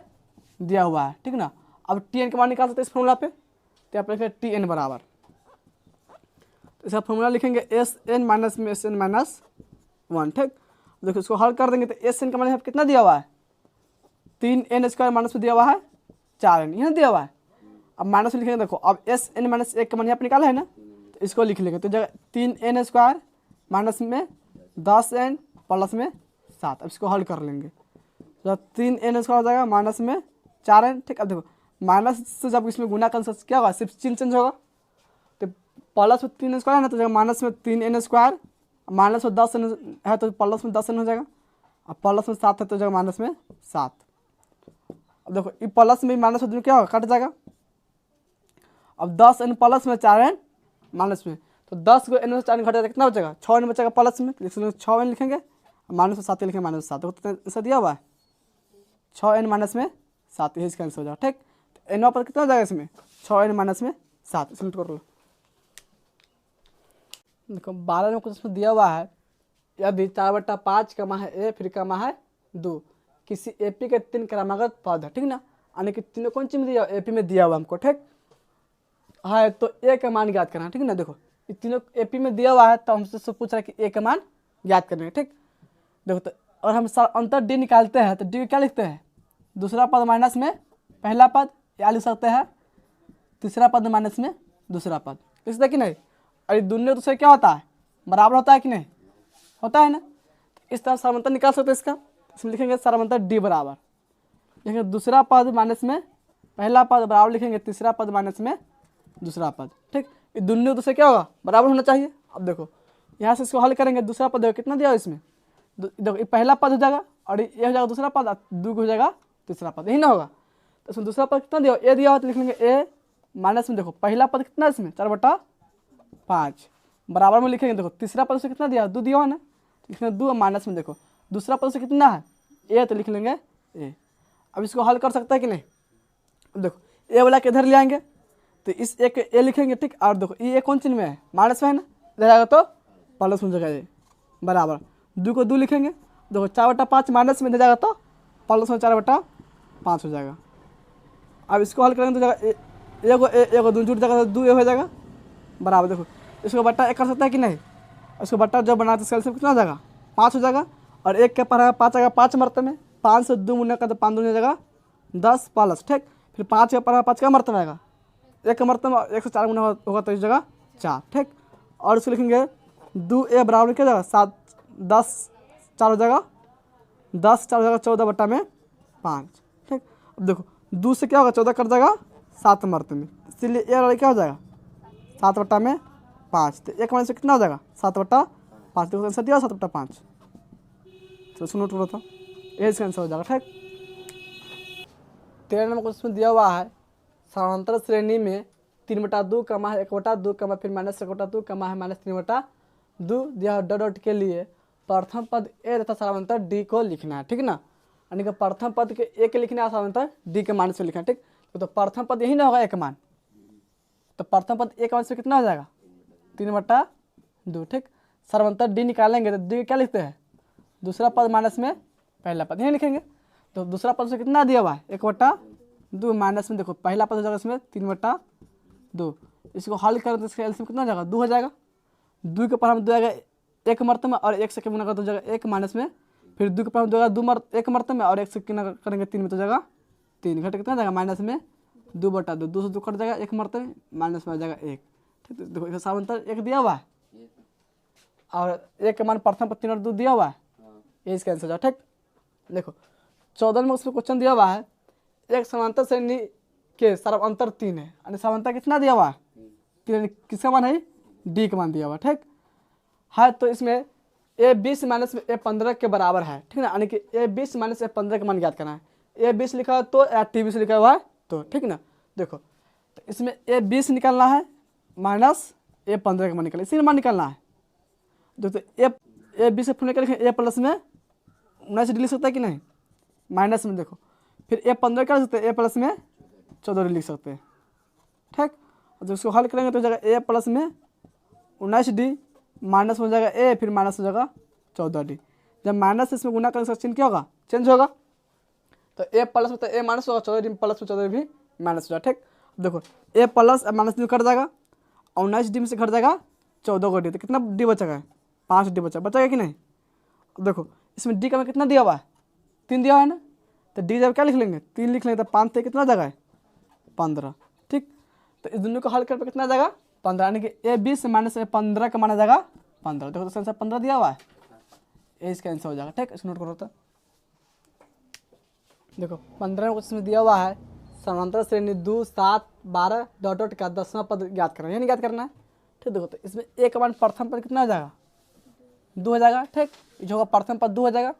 दिया हुआ है, ठीक ना। अब टी एन का मान निकाल सकते हैं इस फॉर्मूला पे, तो यहाँ पे लिखेंगे टी एन बराबर, तो इसका फॉर्मूला लिखेंगे एस एन माइनस में एस एन माइनस 1, ठीक। देखो इसको हल कर देंगे तो एस एन का मान यहाँ पे कितना दिया हुआ है 3n² माइनस में दिया हुआ है 4n, यहाँ दिया हुआ है। अब माइनस में लिखेंगे, देखो अब एस एन माइनस एक का मान यहाँ पे निकाला है ना, तो इसको लिख लेंगे, तो जगह 3n² माइनस में 10n प्लस में 7, अब इसको हल कर लेंगे तो 3n² हो जाएगा माइनस में 4n, ठीक। अब देखो माइनस से जब इसमें गुना कर क्या होगा सिर्फ चिन्ह चेंज होगा, तो प्लस में 3n² है ना, तो जगह माइनस में 3n², माइनस में 10n है तो प्लस में 10n हो जाएगा, अब प्लस में 7 है तो जगह माइनस में 7। अब देखो ये प्लस में माइनस में क्या होगा कट जाएगा, अब 10n प्लस में 4n माइनस में, तो 10 को n में 4n घट जाएगा कितना बचेगा 6n बचेगा प्लस में, 6n लिखेंगे माइनस में 7 लिखेंगे माइनस 7, तो ऐसा दिया हुआ है 6n माइनस में 7, यही इसका आंसर हो जाएगा, ठीक। तो एन पर कितना हो जाएगा इसमें 6n माइनस में 7, इसमें कर लो। देखो 12 में कुछ इसमें दिया हुआ है, यदि 4/5 कमा है ए फिर कमा है 2 किसी एपी के 3 क्रमागत पद है, ठीक ना, यानी कि तीनों कौन चीज में दिया एपी में दिया हुआ हमको, ठीक है, तो ए का मान ज्ञात करना, ठीक ना। देखो ये तीनों एपी में दिया हुआ है तो हमसे पूछ रहा है कि ए का मान ज्ञात करना, ठीक। देखो तो और हम अंतर डी निकालते हैं तो डी क्या लिखते हैं दूसरा पद माइनस में पहला पद, या लिख सकते हैं तीसरा पद माइनस में दूसरा पद, लिख सकते कि नहीं। और दोनों दूसरे क्या होता है बराबर होता है कि नहीं होता है ना, तो इस तरह सारमंतर निकाल सकते हैं इसका, इसमें लिखेंगे सारमंतर डी बराबर लिखेंगे दूसरा पद माइनस में पहला पद बराबर लिखेंगे तीसरा पद माइनस में दूसरा पद, ठीक। ये दोनों दूसरे क्या होगा बराबर होना चाहिए। अब देखो यहाँ से इसको हल करेंगे, दूसरा पद कितना दिया इसमें, देखो ये पहला पद हो जाएगा और ये हो जाएगा दूसरा पद, 2 हो जाएगा तीसरा पद, यही ना होगा। तो इसमें दूसरा पद कितना दिया ए दिया हुआ तो लिख लेंगे ए माइनस में, देखो पहला पद कितना है इसमें 4/5 बराबर में लिखेंगे, देखो तीसरा पद से कितना दिया 2 दिया हुआ ना, लिख लेंगे 2 माइनस में, देखो दूसरा पद से कितना है ए तो लिख लेंगे ए। अब इसको हल कर सकता है कि नहीं, अब देखो ए वाला के इधर ले आएंगे तो इस एक ए लिखेंगे, ठीक। और देखो ये कौन चिन्ह में है माइनस में है ना, इधर जाएगा तो प्लस में जगह बराबर 2 को 2 लिखेंगे, देखो 4/5 माइनस में दे जाएगा तो प्लस में 4/5 हो जाएगा। अब इसको हल करेंगे तो जाएगा एगो 2 जुट जाएगा तो 2 हो जाएगा बराबर, देखो इसको बट्टा 1 कर सकता है कि नहीं, इसको बट्टा जब बनाते इसका एलसीएम कितना हो जाएगा 5 हो जाएगा, और 1 के पर 5 आएगा 5 मरतबे में, 5 से 2 गुना का तो 5 दूनी हो जाएगा 10 प्लस, ठीक। फिर 5 के पर 5 का मरतबा आएगा 1 का मरतबा 1 से 4 गुना होगा तो इस जगह 4, ठीक। और इसको लिखेंगे 2a बराबर क्या जाएगा 7 10 4 हो जाएगा 10 4 हो जाएगा 14/5, ठीक। अब देखो 2 से क्या होगा 14 कर जाएगा 7 मरतबे में, इसलिए ए वाला क्या हो जाएगा 7/5, तो 1 से कितना हो जाएगा 7/5, देखो आंसर दिया 7/5, तो सुनो थोड़ा था ये इसका आंसर हो जाएगा, ठीक। 13 नंबर क्वेश्चन दिया हुआ है समांतर श्रेणी में 3/2 कमा है 1/2 कमा फिर -1/2 कमा है -3/2 दो दिया डॉट डॉट के लिए प्रथम पद ए तथा सारांतर डी को लिखना है, ठीक ना। यानी कि प्रथम पद के ए के लिखना है, सारांतर डी के मान से लिखना है, ठीक। तो प्रथम पद यही ना होगा एक मान, तो प्रथम पद एक मान से कितना हो जाएगा 3/2, ठीक। सारांतर डी निकालेंगे तो डी क्या लिखते हैं, दूसरा पद माइनस में पहला पद, यही लिखेंगे। तो दूसरा पद से कितना दिया हुआ है 1/2 माइनस में देखो पहला पद हो जाएगा इसमें 3/2। इसको हल करें तो इसका एलसीएम कितना हो जाएगा 2 हो जाएगा। 2 के ऊपर हम 2 आएगा एक मरतबे में और 1 से गुना तो हो जाएगा 1 माइनस में, फिर 2 के ऊपर हम 2 एक मरतबे में और 1 से गुना करेंगे 3 में तो जाएगा 3, घट कितना जाएगा माइनस में 2/2, 2 से 2 कट जाएगा 1 मरतबे माइनस में आ जाएगा 1, ठीक। तो देखो इसका सामांतर 1 दिया हुआ है और 1 के मान प्रथम पद 3 और 2 दिया हुआ है, ये इसका आंसर हो जाएगा, ठीक। देखो 14 में उसमें क्वेश्चन दिया हुआ है एक समांतर श्रेणी के सर्वांतर 3 है, यानी समांतर कितना दिया हुआ है 3, किसका मान है डी का मान दिया हुआ, ठीक है। तो इसमें ए 20 माइनस ए 15 के बराबर है, ठीक ना, यानी कि ए 20 माइनस ए 15 का मान ज्ञात करना है। ए 20 लिखा है तो या टी 20 लिखा हुआ है तो, ठीक ना। देखो तो इसमें ए 20 निकालना है माइनस ए 15 का मान निकालना, इसी का मान निकालना है। देखो ए 20 से फुल निकाल ए प्लस में 19 डी लिख सकता है कि नहीं, माइनस में देखो फिर ए 15 क्या लिख सकते हैं ए प्लस में 14 डी लिख सकते हैं, ठीक। जब इसको हल करेंगे तो हो जाएगा ए प्लस में 19 डी माइनस में हो जाएगा ए, फिर माइनस हो जाएगा 14 डी। जब माइनस इसमें गुना करेंगे चिन्ह क्या होगा चेंज होगा, तो ए प्लस में तो ए माइनस होगा, 14 डी प्लस में 14 भी माइनस हो जाएगा, ठीक। देखो ए प्लस माइनस डी कट जाएगा और 19 डी में से घट जाएगा 14 को डी, तो कितना डी बचेगा 5 डी बचेगा कि नहीं। देखो इसमें डी का कितना दिया हुआ है 3 दिया हुआ है ना, तो डी जब क्या लिख लेंगे 3 लिख लेंगे तो 5 से कितना जगह है 15, ठीक। तो इस दोनों को हल करके कितना जाएगा 15, यानी कि ए 20 माइनस ए 15 का माना जाएगा 15। देखो तो आंसर 15 दिया हुआ है, ये इसका आंसर हो जाएगा, ठीक। इसको नोट करो तो देखो 15 में इसमें दिया हुआ है समांतर श्रेणी 2 7 12 डॉट डॉट का 10वां पद ज्ञात करना है, यानी ज्ञात करना है, ठीक। देखो तो इसमें ए का मान प्रथम पद कितना हो जाएगा 2 हो जाएगा, ठीक। जो होगा प्रथम पद 2 हो जाएगा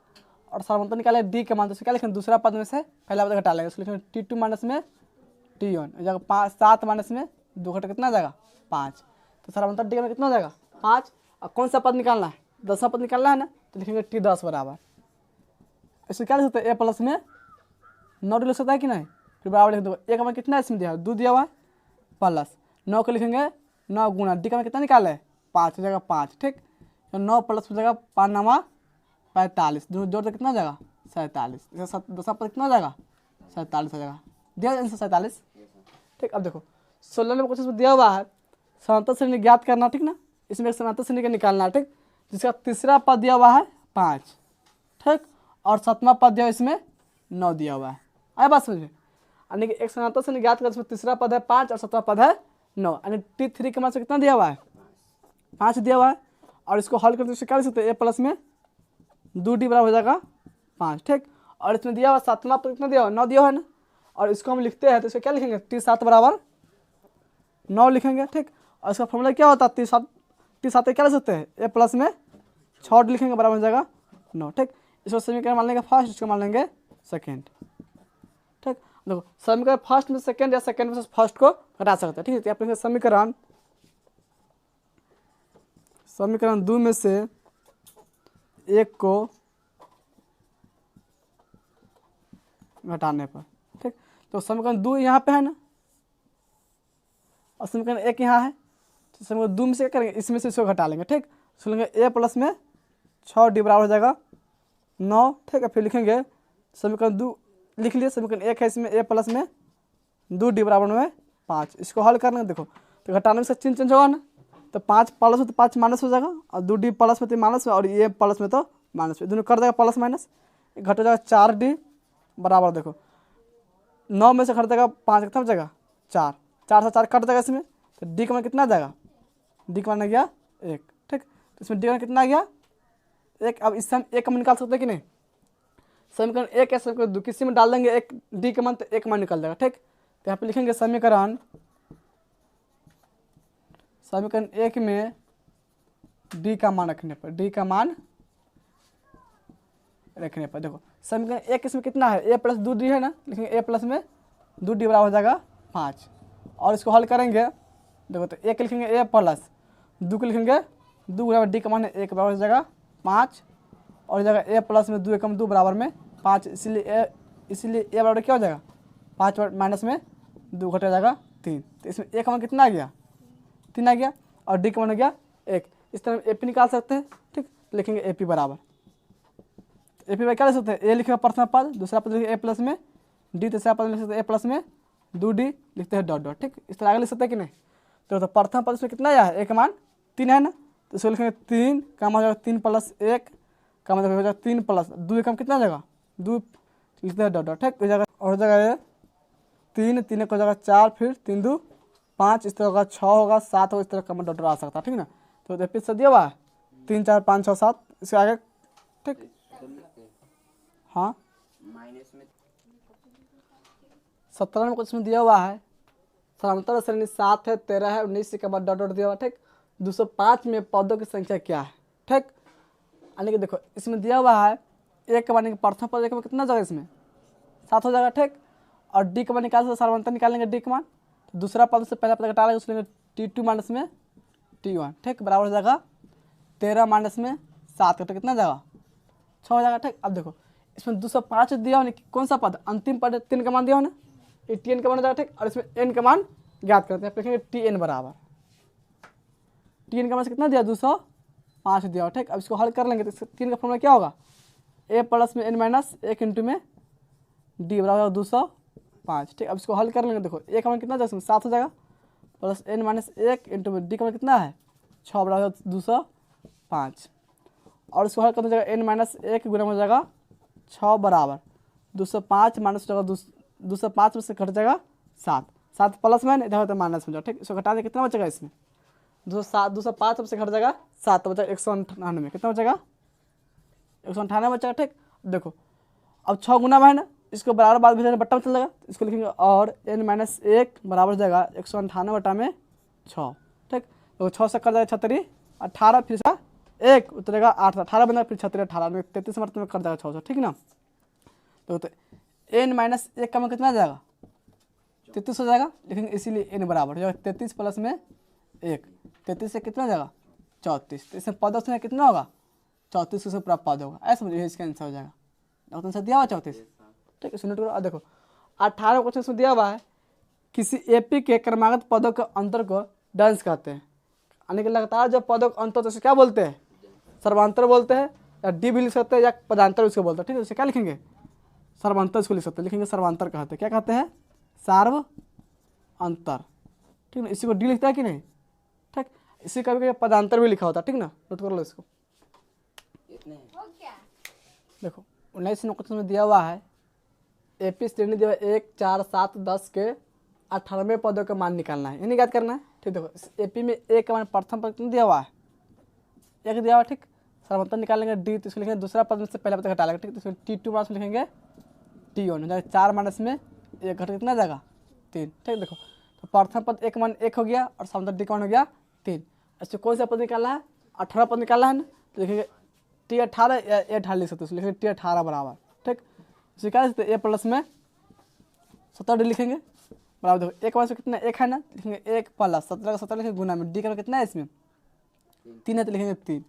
और समांतर निकाले डी के मान तो क्या लिखेंगे दूसरा पद में से पहला पद घटा लेंगे, उसको लिखेंगे T2 माइनस में T1 हो जाएगा 5 7 माइनस में 2 घटा कितना जाएगा 5, तो समांतर डी में कितना हो जाएगा 5। और कौन सा पद निकालना है 10वां पद निकालना है ना, तो लिखेंगे T10 बराबर, इसको क्या लिख सकते हैं ए प्लस में 9 लिख सकता है कि नहीं, फिर बराबर लिख दो। ए का मान कितना है इसमें दिया है 2 दिया हुआ है प्लस 9 को लिखेंगे 9 गुना डी का मान कितना निकाला है 5 हो जाएगा 5, ठीक। तो 9 प्लस हो जाएगा 5 9 45, जोड़ तो कितना हो जाएगा 47, इसका 10वां पद कितना हो जाएगा 47 हो जाएगा, दिया आंसर 47, ठीक। अब देखो 16 में कुछ दिया हुआ है समांतर श्रेणी ज्ञात करना, ठीक ना। इसमें एक समांतर श्रेणी का निकालना है, ठीक, जिसका तीसरा पद दिया हुआ है 5, ठीक, और 7वां पद दिया इसमें 9 दिया हुआ है, आया बात समझ में। यानी कि एक समांतर श्रेणी ज्ञात कर इसमें तीसरा पद है 5 और 7वां पद है 9, यानी T3 के मान से कितना दिया हुआ है 5 दिया हुआ है। और इसको हल करते क्या लिख सकते हैं ए प्लस में 2 डी बराबर हो जाएगा 5, ठीक। और इसमें दिया हुआ 7वां पद कितना दिया हुआ 9 दिया हुआ है ना, और इसको हम लिखते हैं तो इसको क्या लिखेंगे T7 बराबर 9 लिखेंगे, ठीक। और इसका फॉर्मूला क्या होता है T7 क्या लिख सकते हैं ए प्लस में 6 लिखेंगे बराबर हो जाएगा 9, ठीक। इसको समीकरण मान लेंगे फर्स्ट, इसको मान लेंगे सेकेंड, ठीक। देखो समीकरण फर्स्ट में सेकेंड या सेकेंड में फर्स्ट को घटा सकते हैं, ठीक है। तो समीकरण 2 में से 1 को घटाने पर, ठीक। तो समीकरण 2 यहाँ पे है ना और समीकरण 1 यहाँ है, तो समीकरण 2 में से क्या करेंगे इसमें से इसको घटा लेंगे, ठीक। तो लेंगे ए प्लस में 6 डी बराबर हो जाएगा 9, ठीक है। फिर लिखेंगे समीकरण 2 लिख लिए, समीकरण 1 है इसमें ए प्लस में 2 डी बराबर में 5, इसको हल करना देखो तो घटाने से चिन्ह चेंज होगा ना, तो 5 प्लस में तो 5 माइनस हो जाएगा और 2 डी प्लस में तो माइनस में और ये प्लस में तो माइनस में, दोनों कर देगा प्लस माइनस, घट हो जाएगा 4 डी बराबर देखो 9 में से घट जाएगा 5 कितना हो जाएगा 4, 4 से 4 कट जाएगा इसमें, तो डी का मान कितना आ जाएगा डी का मान आ गया 1, ठीक। तो इसमें डी का मान कितना आ गया 1। अब इससे हम एक का मान निकाल सकते हैं कि नहीं, समीकरण 1 है समीकरण 2 किसी में डाल देंगे एक डी का मान तो 1 मान निकल जाएगा, ठीक। तो यहाँ पे लिखेंगे समीकरण 1 में डी का मान रखने पर देखो समीकरण 1 इसमें कितना है ए प्लस 2 डी है ना, लिखेंगे ए प्लस में 2 डी बराबर हो जाएगा 5 और इसको हल करेंगे देखो तो 1 लिखेंगे ए प्लस 2 को लिखेंगे 2 गुना में डी का मान है 1 बराबर हो जाएगा 5 और जगह ए प्लस में 2 एकम 2 बराबर में 5, इसीलिए ए बराबर क्या हो जाएगा 5 माइनस में 2 घट जाएगा 3। तो इसमें ए का मान कितना आ गया 3 आ गया और डी का मान हो गया 1। इस तरह ए पी निकाल सकते हैं। ठीक, लिखेंगे ए पी बराबर, ए पी क्या लिख सकते हैं, ए लिखेगा प्रथम पद, दूसरा पद लिखेगा ए प्लस में डी, तीसरा पद लिख सकते हैं ए प्लस में 2d, लिखते हैं डॉट डॉट। ठीक, इस तरह आगे लिख सकते हैं कि नहीं। तो प्रथम पद इसमें कितना आया है, ए का मान 3 है ना, तो इसको लिखेंगे 3 का मान हो जाएगा 3 प्लस 1 का मतलब हो जाएगा 3 प्लस 2 एकम कितना आ जाएगा 2, लिखते हैं डॉट डॉट। ठीक, हो जाएगा और हो जाएगा ये 3 3 हो जाएगा 4, फिर 3 2 5, इस तरह होगा 6 होगा 7 होगा, इस तरह का डॉट डॉट आ सकता है। ठीक ना, तो फिर से दिया हुआ है 3 4 5 6 7, इसके आगे। ठीक, हाँ 17 में कुछ में दिया हुआ है समांतर श्रेणी 7 है 13 है 19 के बाद डॉट डॉट दिया हुआ। ठीक, 205 में पदों की संख्या क्या है। ठीक, यानी कि देखो इसमें दिया हुआ है एक के मान प्रथम पद एक में कितना जगह इसमें 7 हो जाएगा। ठीक, और डी का मान निकाल सकते सर्वांतर निकालेंगे डी का मान, तो दूसरा पद से पहला पद घटा लेंगे, उसमें T2 माइनस में T1। ठीक, बराबर हो जाएगा 13 माइनस में 7 का, तो कितना जाएगा 6 हो जाएगा। ठीक, अब देखो इसमें 205 दिया हो कौन सा पद अंतिम पद 3 का मान दिया हो ना, ये Tn का मान हो जाएगा। ठीक, और इसमें n का मान ज्ञात करते हैं, लिखेंगे Tn बराबर Tn का मान कितना दिया 205 दिया हो। ठीक, अब इसको हल कर लेंगे तो 3 का फॉर्मूला क्या होगा, a प्लस में n माइनस 1 इंटू में d बराबर 205। ठीक, अब इसको हल कर लेंगे, देखो a का मान कितना जाएगा इसमें 7 हो जाएगा, प्लस n माइनस 1 इंटू में d का मान कितना है 6 बराबर 205, और इसको हल करने जाएगा n माइनस 1 गुना हो जाएगा 6 बराबर 205 माइनस हो जाएगा 205 में से घट जाएगा 7 7 प्लस में इधर होता है माइनस में जाओ। ठीक, इसको घटा दे कितना बचेगा इसमें 205 से घट जाएगा 7 तो बचेगा 198, कितना बचेगा 198 बचेगा। ठीक, देखो अब 6 गुना में है ना, इसको बराबर बाद भेजना बट्टा में चल जाएगा, इसको लिखेंगे और n माइनस 1 बराबर हो जाएगा 198 बटा में 6। ठीक, तो 6 से कर जाएगा 36 18, फिर से 1 उतरेगा 8 18 बनेगा, फिर 36 18 में 33 मतलब में कर जाएगा 600। ठीक ना, तो n माइनस 1 का मान कितना आ जाएगा 33 हो जाएगा, लिखेंगे इसीलिए n बराबर हो जाएगा 33 प्लस में 1, 33 से कितना हो जाएगा 34, तो इसमें पदों से कितना होगा 34 से पूरा पद होगा, ऐसा समझिए इसका आंसर हो जाएगा। आंसर दिया हुआ 34। ठीक है, सुनो तो देखो 18 क्वेश्चन इसमें दिया हुआ है किसी एपी के क्रमागत पदों के अंतर को डांस कहते हैं, यानी कि लगातार जब पदों का अंतर तो इसे क्या बोलते हैं सर्वांतर बोलते हैं, या डी भी लिख सकते हैं या पदांतर उसको बोलते हैं। ठीक है, उसे क्या लिखेंगे सर्वांतर इसको लिख सकते हैं, लिखेंगे सर्वांतर कहते हैं, क्या कहते हैं सार्व अंतर। ठीक ना, इसी को डी लिखता है कि नहीं। ठीक, इसी का भी पदांतर भी लिखा होता है। ठीक ना, नोट कर लो इसको। देखो 19 क्वेश्चन में दिया हुआ है एपी श्रेणी दिया हुआ 1 4 7 10 के 98 पदों का मान निकालना है, यानी याद करना है। ठीक, देखो एपी में ए का मान प्रथम पद कितना दिया हुआ है 1 दिया हुआ। ठीक, सर्वांतर निकालेंगे डी, तो इसको लिखेंगे दूसरा पद में से पहला पद घटा लेंगे। ठीक, तो इसमें T2 माइनस में लिखेंगे T1 हो जाएगा 4 माइनस में 1 घट कितना जाएगा 3। ठीक, देखो तो प्रथम पद एक मान 1 हो गया और समांतर डी का मान हो गया 3। इससे कौन सा पद निकालना है 18 पद निकालना है ना, तो लिखेंगे T18 या A18 लिख सकते हैं, लिखेंगे T18 बराबर। ठीक, इसे क्या लिख सकते हैं a प्लस में 17 लिखेंगे बराबर, देखो एक से कितना 1 है ना, लिखेंगे 1 प्लस 17 का 17 लिखेंगे गुना में डी का कितना है इसमें 3 है, तो लिखेंगे 3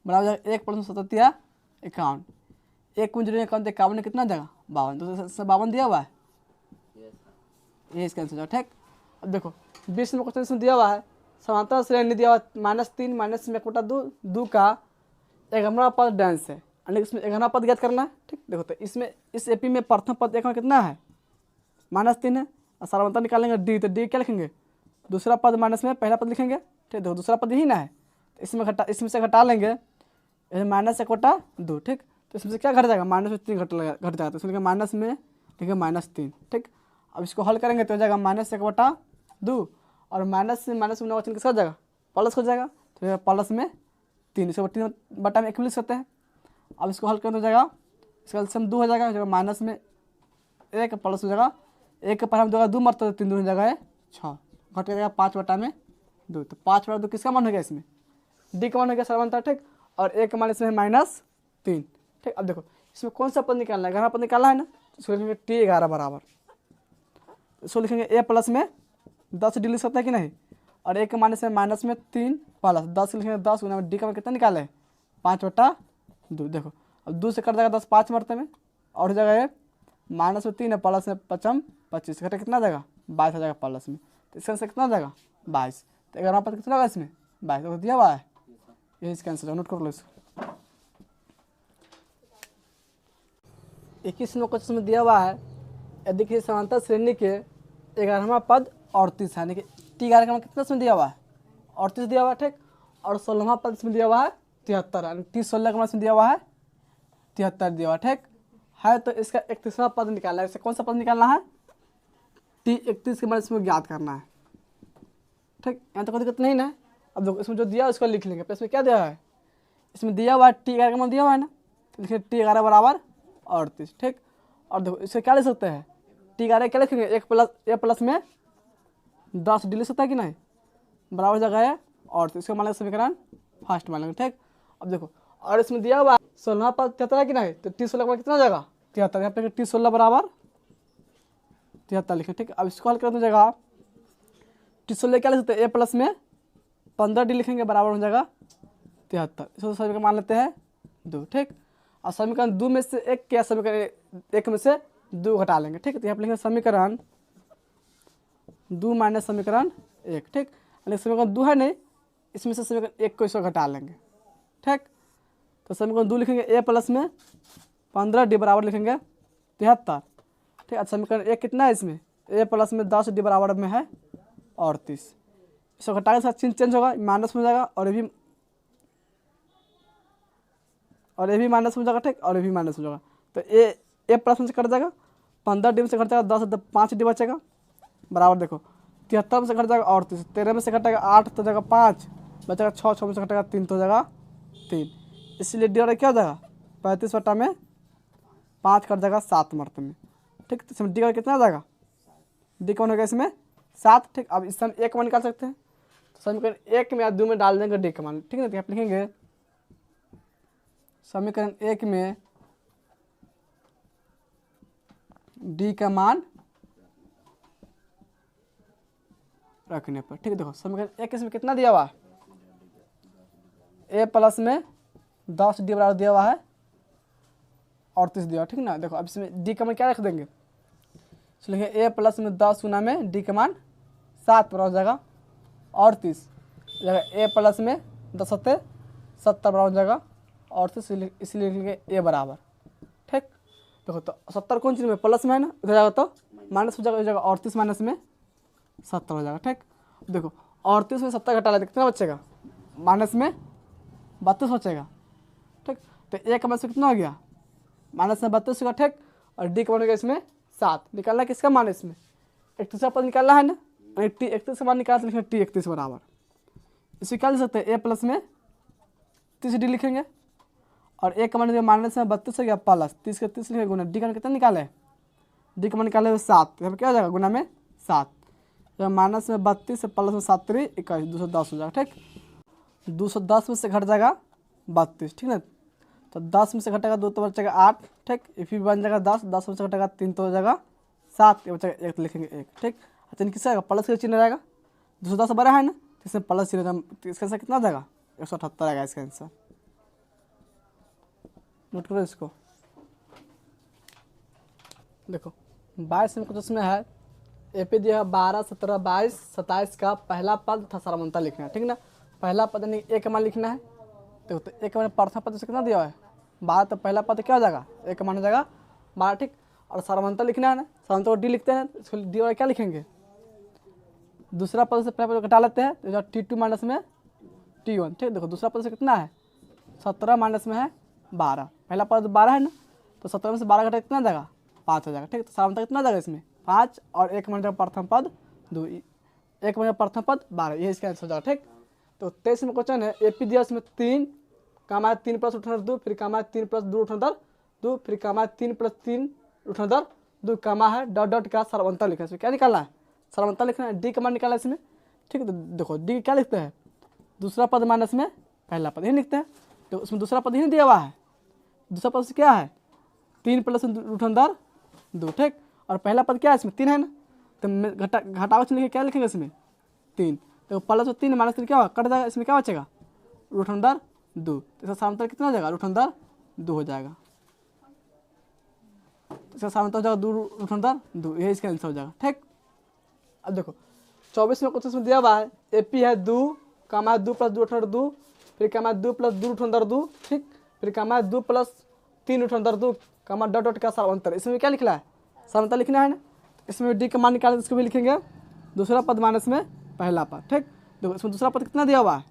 बराबर 1 प्लस 17 या 51, 1 कुंज 51 में कितना जाएगा 52, तो 52 दिया हुआ है, ये इसका आंसर। ठीक, अब देखो 20 में क्वेश्चन दिया हुआ है समांतर श्रेणी दिया हुआ -3 माइनस में 2 का 11वां पद डांस है, यानी इसमें 11वां पद ज्ञात करना है। ठीक, देखो तो इसमें इस एपी में प्रथम पद एक में कितना है -3 है, और सर्वांतर निकालेंगे डी, तो डी क्या लिखेंगे दूसरा पद माइनस में पहला पद लिखेंगे। ठीक, देखो दूसरा पद ही ना है, तो इसमें से घटा लेंगे -1/2। ठीक, तो इसमें से क्या घट जाएगा -3 घट जाएगा, तो इसमें माइनस में लिखेंगे -3। ठीक, अब इसको हल करेंगे तो हो जाएगा -1/2, और माइनस से माइनस में वचन किसका हो जाएगा प्लस हो जाएगा, तो प्लस में 3, इसको 3 बटा में 1 लिख सकते हैं। अब इसको हल करना हो जाएगा, इसका एलसीएम 2 हो जाएगा, माइनस में 1 प्लस हो जाएगा 1 पर हम 2 मरते 3 2 हो जाएगा 6, घट जाएगा 5/2, तो 5/2 किसका मान हो गया इसमें डी का मान हो गया सर्वांतर। ठीक, और 1 का मान इसमें -3। ठीक, अब देखो इसमें कौन सा पद निकालना है 11वां पद निकालना है ना, इसको लिखेंगे T11 बराबर, इसको लिखेंगे a प्लस में 10 डी लिख सकता है कि नहीं, और एक माइनस में 3 प्लस 10 लिखेंगे 10 गुना में डी का मान कितना निकाले 5/2। देखो अब 2 से कट जाएगा 10 5 मरते में और हो जाएगा ये -3 है प्लस में 5 25 घटे कितना जाएगा 22 आ जाएगा प्लस में। तो इसका आंसर कितना जाएगा 22। तो 11वां पद कितना होगा इसमें 22 तो दिया हुआ है, यही इसका आंसर है, नोट कर लो इसको। 21 क्वेश्चन में दिया हुआ है यदि किसी समांतर श्रेणी के 11वां पद 38 है, यानी कि टी 11 का मान कितना इसमें दिया हुआ है 38 दिया हुआ है, ठीक। और 16वां पद इसमें दिया हुआ है 73, यानी टी 16 का मान इसमें दिया हुआ है 73 दिया हुआ है, ठीक है। तो इसका 31वां पद निकालना है, इससे कौन सा पद निकालना है टी 31 के मान इसमें ज्ञात करना है, ठीक। यहाँ तो कोई दिक्कत नहीं ना। अब देखो इसमें जो दिया है उसको लिख लेंगे। इसमें क्या दिया है, इसमें दिया हुआ है टी 11 का मान दिया हुआ है ना, तो लिखिए टी 11 बराबर 38, ठीक। और देखो इससे क्या लिख सकते हैं टी 11 क्या लिखेंगे ए प्लस में 10 डी लिख सकता है कि नहीं, बराबर जगह है और इसका मान लेंगे समीकरण फर्स्ट मान लेंगे, ठीक। अब देखो और इसमें दिया हुआ 16वां पद 73 है कि नहीं, तो टी 16 का मान कितना हो जाएगा 73, यहाँ पे टी 16 बराबर 73 लिखें, ठीक। अब इसको हल करने हो जाएगा टी 16 क्या लिख सकते हैं ए प्लस में 15 डी लिखेंगे बराबर हो जाएगा 73, इसको समीकरण मान लेते हैं 2, ठीक। और समीकरण 2 में से 1 क्या समीकरण 1 में से 2 घटा लेंगे, ठीक। तो यहाँ पे लिखेंगे समीकरण 2 माइनस समीकरण 1, ठीक। यानी समीकरण 2 है नहीं, इसमें से समीकरण 1 को इसको घटा लेंगे, ठीक। तो समीकरण 2 लिखेंगे ए प्लस में 15 डी बराबर लिखेंगे 73, ठीक। अच्छा समीकरण 1 कितना है इसमें ए प्लस में 10 डी बराबर में है 38, इसको घटा के साथ चिन्ह चेंज होगा माइनस में जाएगा और ये भी माइनस में जाएगा, ठीक। और ये भी माइनस में जाएगा, तो ए प्लस में से कट जाएगा 15 डी में से घट जाएगा 10 5 डी बचेगा बराबर देखो 73 में से घट जाएगा 38, 13 में से घटेगा 8 तो जाएगा 5 बचेगा 6 6 में से घटेगा 3 तो जाएगा 3, इसलिए डी और क्या हो जाएगा 35 बटा में 5 कट जाएगा 7 मरते में, ठीक। तो इसमें डी का कितना आ जाएगा डी का मान होगा इसमें 7, ठीक। अब इससे हम एक मान निकाल सकते हैं, तो समीकरण 1 में या 2 में डाल देंगे डी का मान, ठीक है। तो यहाँ लिखेंगे समीकरण 1 में डी का मान रखने पर, ठीक है। देखो समीकरण 1 इसमें कितना दिया हुआ है ए प्लस में 10 डी बराबर दिया हुआ है 38 दिया हुआ, ठीक ना। देखो अब इसमें डी का मान क्या रख देंगे, लिखेंगे ए प्लस में 10 गुना में डी का मान 7 बराबर हो जाएगा 38 जगह ए प्लस में 10 सत्ते 70 बराबर हो जाएगा 38, इसलिए लिखेंगे ए बराबर, ठीक। देखो तो 70 कौन चीज़ में प्लस में है ना, इधर जाएगा तो माइनस हो जाएगा 38 माइनस में 70 हो जाएगा, ठीक। देखो 38 में 70 घटा लेते कितना बचेगा माइनस में 32 बचेगा, ठीक। तो ए का मान कितना हो गया माइनस में 32 का, ठीक। और डी का मान हो गया इसमें 7, निकालना है किसका मान इसमें 31 का पद निकालना है ना, टी 31 का मान निकाल लिखेंगे टी 31 बराबर, इसे क्या लिख सकते हैं ए प्लस में 30 डी लिखेंगे और ए का मान माइनस में 32 हो गया प्लस 30 के 30 लिखेंगे गुना डी का मान कितना निकाले डी का मान निकाले 7, यहाँ पर क्या हो जाएगा गुना में 7, माइनस में 32 प्लस में 7 3 21 210 हो जाएगा, ठीक। 210 में से घट जाएगा 32, ठीक है। तो 10 में से घटेगा 2 तो बचेगा 8, ठीक। फिर बन जाएगा 10 में से घटेगा 3 तो हो जाएगा 7, ये बचेगा 1 तो लिखेंगे 1, ठीक। अच्छा किससे आएगा प्लस का चिन्ह रहेगा 210 बड़ा है ना, तो इसमें प्लस चिन्ह इसका आंसर कितना जाएगा 178 आएगा इसका आंसर, नोट करो इसको। देखो 22 में कुछ उसमें है एपी दिया है 12 17 22 27 का पहला पद तथा सारवंता लिखना है, ठीक ना। पहला पद यानी एक मान लिखना है, देखो तो एक मान प्रथम पद से कितना दिया है 12, तो पहला पद क्या हो जाएगा एक मान हो जाएगा 12, ठीक। और सारवंता लिखना है ना, सारवंता को डी लिखते हैं, इसको डी और क्या लिखेंगे दूसरा पद से पहला पद घटा लेते हैं, तो T2 माइनस में T1, ठीक। देखो दूसरा पद से कितना है 17 माइनस में है 12, पहला पद 12 है ना, तो 17 में से 12 घटा कितना जाएगा 5 हो जाएगा, ठीक। तो सारवंता कितना जाएगा इसमें 5 और एक मान जाएगा प्रथम पद 2, एक मान प्रथम पद 12, ये इसका आंसर हो जाएगा, ठीक। तो 23 में क्वेश्चन है एपी दिया उसमें 3 कामा 3 प्लस उठनदर 2 फिर कामा 3 प्लस 2 उठनदर 2 फिर कामा 3 प्लस 3 उठनदर 2 कामा है डॉट डॉट का सारवंता लिखना है, इसमें क्या निकालना है सारवंता लिखना है, डी का मान निकालना है इसमें, ठीक है। तो देखो डी क्या लिखते हैं दूसरा पद माइनस में पहला पद, यही लिखते हैं। तो उसमें दूसरा पद ही नहीं दिया हुआ है, दूसरा पद से क्या है 3 प्लस उठनदर 2, ठीक। और पहला पद क्या है इसमें 3 है ना, तो घटाओ लिखे क्या लिखेंगे इसमें 3, देखो प्लस में 3 माइनस 3 क्या होगा, कट जाएगा, इसमें क्या बचेगा रूट अंदर 2, तो इसका सामांतर कितना हो जाएगा रूट अंदर 2 हो जाएगा, तो इसका सामांतर हो जाएगा 2 रूट अंदर 2, यही इसका आंसर हो जाएगा। ठीक, अब देखो 24 में क्वेश्चन में दिया हुआ है एपी है 2 कामा 2 प्लस 2 अंदर 2, फिर कामा 2 प्लस 2 रूट अंदर 2, ठीक, फिर कामा 2 प्लस 3 रूट अंदर 2 कामा डॉट डॉट का सामांतर, इसमें क्या लिखना है सामांतर लिखना है ना, इसमें डी का मान निकाल इसको भी लिखेंगे दूसरा पद माइनस में पहला पद। ठीक, देखो इसमें दूसरा पद कितना दिया हुआ है,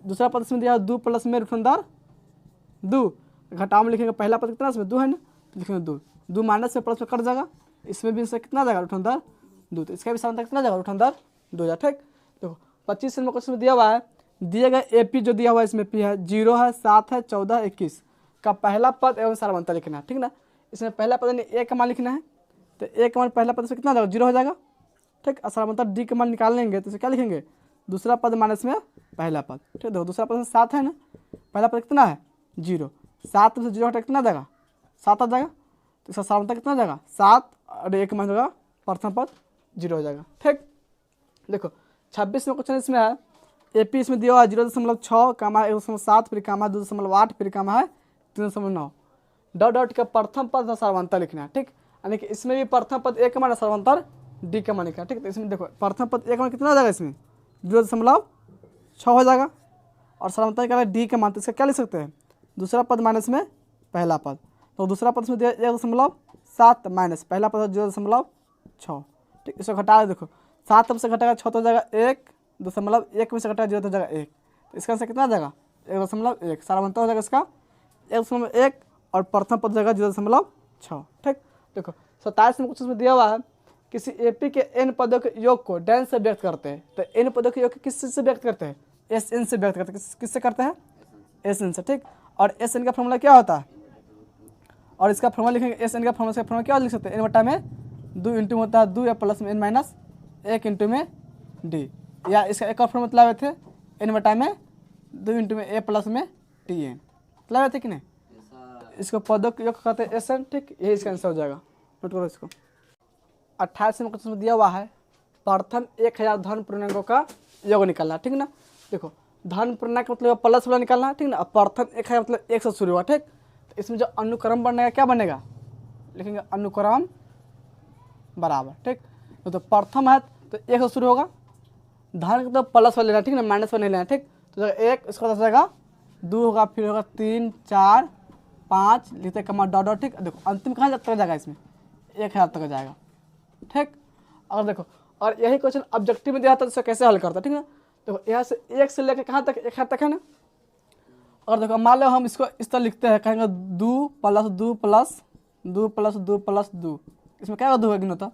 दूसरा पद इसमें दिया 2 प्लस में रूट अंदर 2, घटाव में लिखेंगे पहला पद कितना इसमें 2 है ना, तो लिखेंगे 2, 2 माइनस में प्लस में कट जाएगा, इसमें भी इससे कितना जाएगा रूट अंदर 2, तो इसका भी सामांतर कितना जाएगा रूट अंदर 2 जाएगा। ठीक, देखो 25 नंबर क्वेश्चन में दिया हुआ है दिए गए एपी जो दिया हुआ है इसमें पी है 0 है 7 है 14 21 का पहला पद एवं सामांतर लिखना है। ठीक ना, इसमें पहला पद यानी ए का मान लिखना है, तो ए का मान पहला पद से कितना जाएगा 0 हो जाएगा। ठीक, और सामांतर डी का मान निकाल लेंगे तो इसे क्या लिखेंगे दूसरा पद माइनस में पहला पद। ठीक, देखो दूसरा पद में 7 है ना, पहला पद कितना है 0, 7 में से 0 हटा कितना जाएगा 7 आ जाएगा, तो इसका सामांतर कितना जाएगा 7 और 1 मान होगा प्रथम पद 0 हो जाएगा। ठीक, देखो 26 में क्वेश्चन इसमें है एपी इसमें दिया हुआ है 0.6 कामा 1.7 फिर कामा 2.8 फिर कामा है 3.9 डॉट डॉट का प्रथम पद का सामांतर लिखना है। ठीक, यानी कि इसमें भी प्रथम पद ए का मान सामांतर डी का मान लिखना है। ठीक, तो इसमें देखो प्रथम पद ए का मान कितना आ जाएगा इसमें 0.6 हो जाएगा और सामांतर का डी का मान, तो इसका क्या लिख सकते हैं दूसरा पद माइनस में पहला पद, तो दूसरा पद इसमें दिया 1.7 माइनस पहला पद 0.6। ठीक, इसको घटा देखो 7 से घटाएगा 6 तो हो जाएगा 1.1 में से घटाएगा 0 तो हो जाएगा 1, तो इसका आंसर कितना आ जाएगा 1.1, सामांतर हो जाएगा इसका 1.1 और प्रथम पद हो जाएगा 0.6। ठीक, देखो 27 में कुछ उसमें दिया हुआ है किसी एपी के एन पदों के योग को डैन से व्यक्त करते हैं, तो एन पदों के योग किस चीज से व्यक्त करते हैं एस एन से व्यक्त करते हैं, किससे करते हैं एस एन से। ठीक, और एस एन का फॉर्मूला क्या होता है, और इसका फॉर्मूला लिखेंगे एस एन का फॉर्मूला क्या लिख सकते हैं एन बटा में 2 इंटू होता है 2 या प्लस में एन माइनस 1 इंटू में डी, या इसका एक और फॉर्मूला बताए थे एन बटा में 2 इंटू में ए प्लस में टी एन बताए थे कि नहीं, इसको पदों के योग कहते हैं एस एन। ठीक, यही इसका आंसर हो जाएगा, नोट करो इसको। 28 में क्वेश्चन दिया हुआ है प्रथम 1000 धन पूर्णांकों का योग निकालना। ठीक ना, देखो धन पूर्णांक मतलब प्लस वाला निकालना है। ठीक ना, प्रथम 1000 मतलब 1 से शुरू हुआ। ठीक, तो इसमें जो अनुक्रम बनेगा क्या बनेगा लिखेंगे अनुक्रम बराबर। ठीक, तो प्रथम है तो 1 से शुरू होगा, धन तो प्लस वाला लेना, ठीक ना माइनस वाला नहीं लेना। ठीक, तो 1 इसका हो जाएगा 2 होगा, फिर होगा 3 4 5 लिखते कमा डॉट डॉट। ठीक, देखो अंतिम कहाँ तक जाएगा इसमें 1000 तक जाएगा। ठीक, और देखो और यही क्वेश्चन ऑब्जेक्टिव में दिया था तो कैसे हल करता है। ठीक है, देखो यहाँ से 1 से लेकर कहाँ तक 1000 तक है ना, और देखो मान लो हम इसको इस तरह लिखते हैं कहेंगे 2 प्लस 2 प्लस 2 प्लस 2 प्लस 2, इसमें क्या 2 होगा होता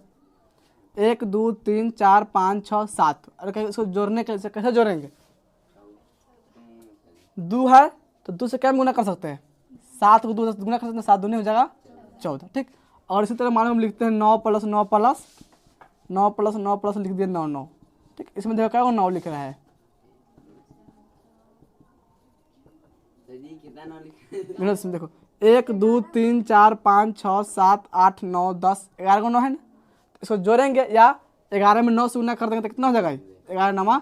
1 2 3 4 5 6 7, और कहेंगे इसको जोड़ने के लिए कैसे जोड़ेंगे 2 है तो 2 से क्या गुना कर सकते हैं 7 को 2 से गुना कर सकते हैं, 7 दूनी हो जाएगा 14। ठीक, और इसी तरह मानो हम लिखते हैं 9 प्लस 9 प्लस 9 प्लस 9 प्लस लिख दिया 9 9। ठीक, इसमें देखो क्या 9 लिख रहा है, देखो 1 2 3 4 5 6 7 8 9 10 11 को 9 है ना, इसको जोड़ेंगे या 11 में 9 से गुना कर देंगे तो कितना हो जाएगा 11 9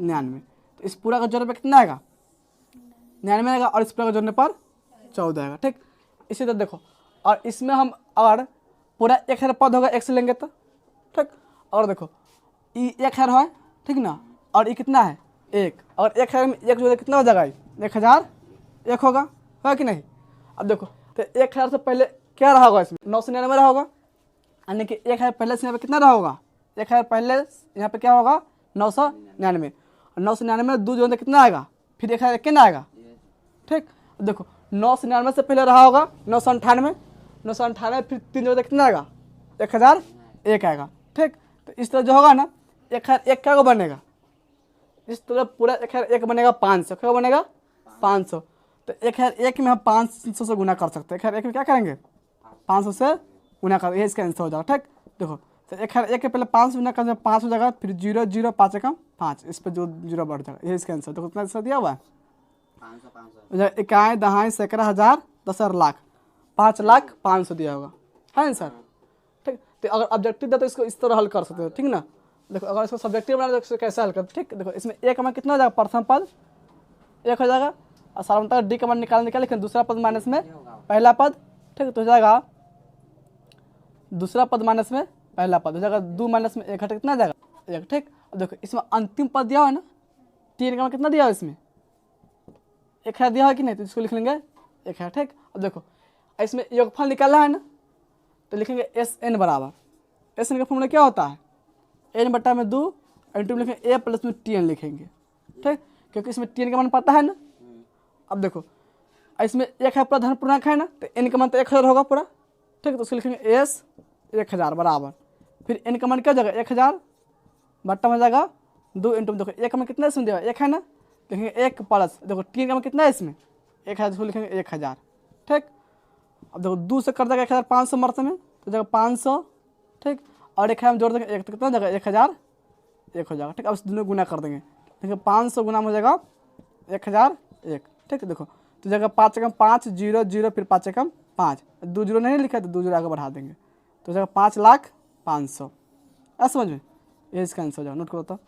99, तो इस पूरा का जोड़ने पर कितना आएगा 99 आएगा, और इस पूरा का जोड़ने पर 14 आएगा। ठीक, इसी तरह देखो और इसमें हम अगर पूरा 1000 पद होगा 1 से लेंगे तो ठीक, और देखो ये 1000 है ठीक ना, और ये कितना है 1, और 1000 में 1 जोड़े कितना हो जाएगा 1001 होगा कि नहीं। अब देखो तो 1000 से पहले क्या रहा होगा इसमें 999 रहा होगा, यानी कि 1000 पहले से यहाँ पे कितना रहा होगा 1000 पहले यहाँ पे क्या होगा 999, और 999 2 जोड़े कितना आएगा फिर 1000 कितना आएगा। ठीक, देखो 999 से पहले रहा होगा 998, 998 फिर 3 जोड़े कितना आएगा 1001 आएगा। ठीक, तो इस तरह जो होगा ना 1001 क्या बनेगा, इस तरह पूरा 1001 बनेगा 500, क्या बनेगा 500, तो 1001 में हम 500 से गुना कर सकते हैं, 1001 में क्या करेंगे 500 से गुना कर, ये इसका आंसर हो जाएगा। ठीक, देखो तो 1001 के पहले 500 गुना कर 5 हो जाएगा, फिर 0 0 5 एकम 5, इस पर जो 0 बढ़ जाएगा, ये इसका आंसर। देखो कितना आंसर दिया हुआ है 500 दहाई सैकड़ा हज़ार 10,000 लाख 5,05,500 दिया होगा है ना सर। ठीक, तो अगर ऑब्जेक्टिव दे तो इसको इस तरह हल कर सकते हो। ठीक ना, देखो अगर इसको सब्जेक्टिव बना तो इसको कैसे हल करते, ठीक। देखो इसमें ए का मान कितना हो जाएगा, प्रथम पद 1 हो जाएगा, और साधारणतः डी का मान निकाल, लेकिन दूसरा पद माइनस में पहला पद, ठीक। तो हो जाएगा दूसरा पद माइनस में पहला पद हो जाएगा, 2 माइनस में 1 घटा कितना आ जाएगा 1, ठीक। अब देखो इसमें अंतिम पद दिया हुआ है ना, 3 का मान कितना दिया हुआ है, इसमें 1 है दिया हुआ कि नहीं, तो इसको लिख लेंगे 1 है, ठीक। अब देखो इसमें योगफल निकालना है ना, तो लिखेंगे एस एन बराबर, एस एन का फॉर्मूला क्या होता है, एन बट्टा में 2 इंटू में लिखेंगे ए प्लस में टी एन लिखेंगे, ठीक, क्योंकि इसमें टी एन का मान पता है ना। अब देखो इसमें 1 है पूरा धन पूर्णांक है ना, तो एन का मान तो 1000 होगा पूरा, ठीक। तो उसको लिखेंगे एस 1000 बराबर, फिर एन का मान क्या हो जाएगा 1000 बट्टा में हो जाएगा 2 इंटू में, देखो 1 का मान कितना इसमें दिया 1 है ना, लिखेंगे 1 प्लस, देखो 3 का मान कितना है इसमें 1 है, तो लिखेंगे 1000, ठीक। अब देखो 2 से कर देगा 1500 मरते में, तो जाएगा 500, ठीक, और 1 है हम जोड़ देंगे 1, तो कितना हो जाएगा 1001 हो जाएगा, ठीक। अब इस दोनों गुना कर देंगे, देखिए 500 गुना में हो जाएगा 1001, ठीक। देखो तो जगह 5 एकम 5 0 0, फिर 5 एकम 5, 2 0 नहीं लिखा तो 2 0 आगे बढ़ा देंगे, तो जगह 5,05,500, समझ में, ये इसका आंसर हो जाएगा, नोट करो तो।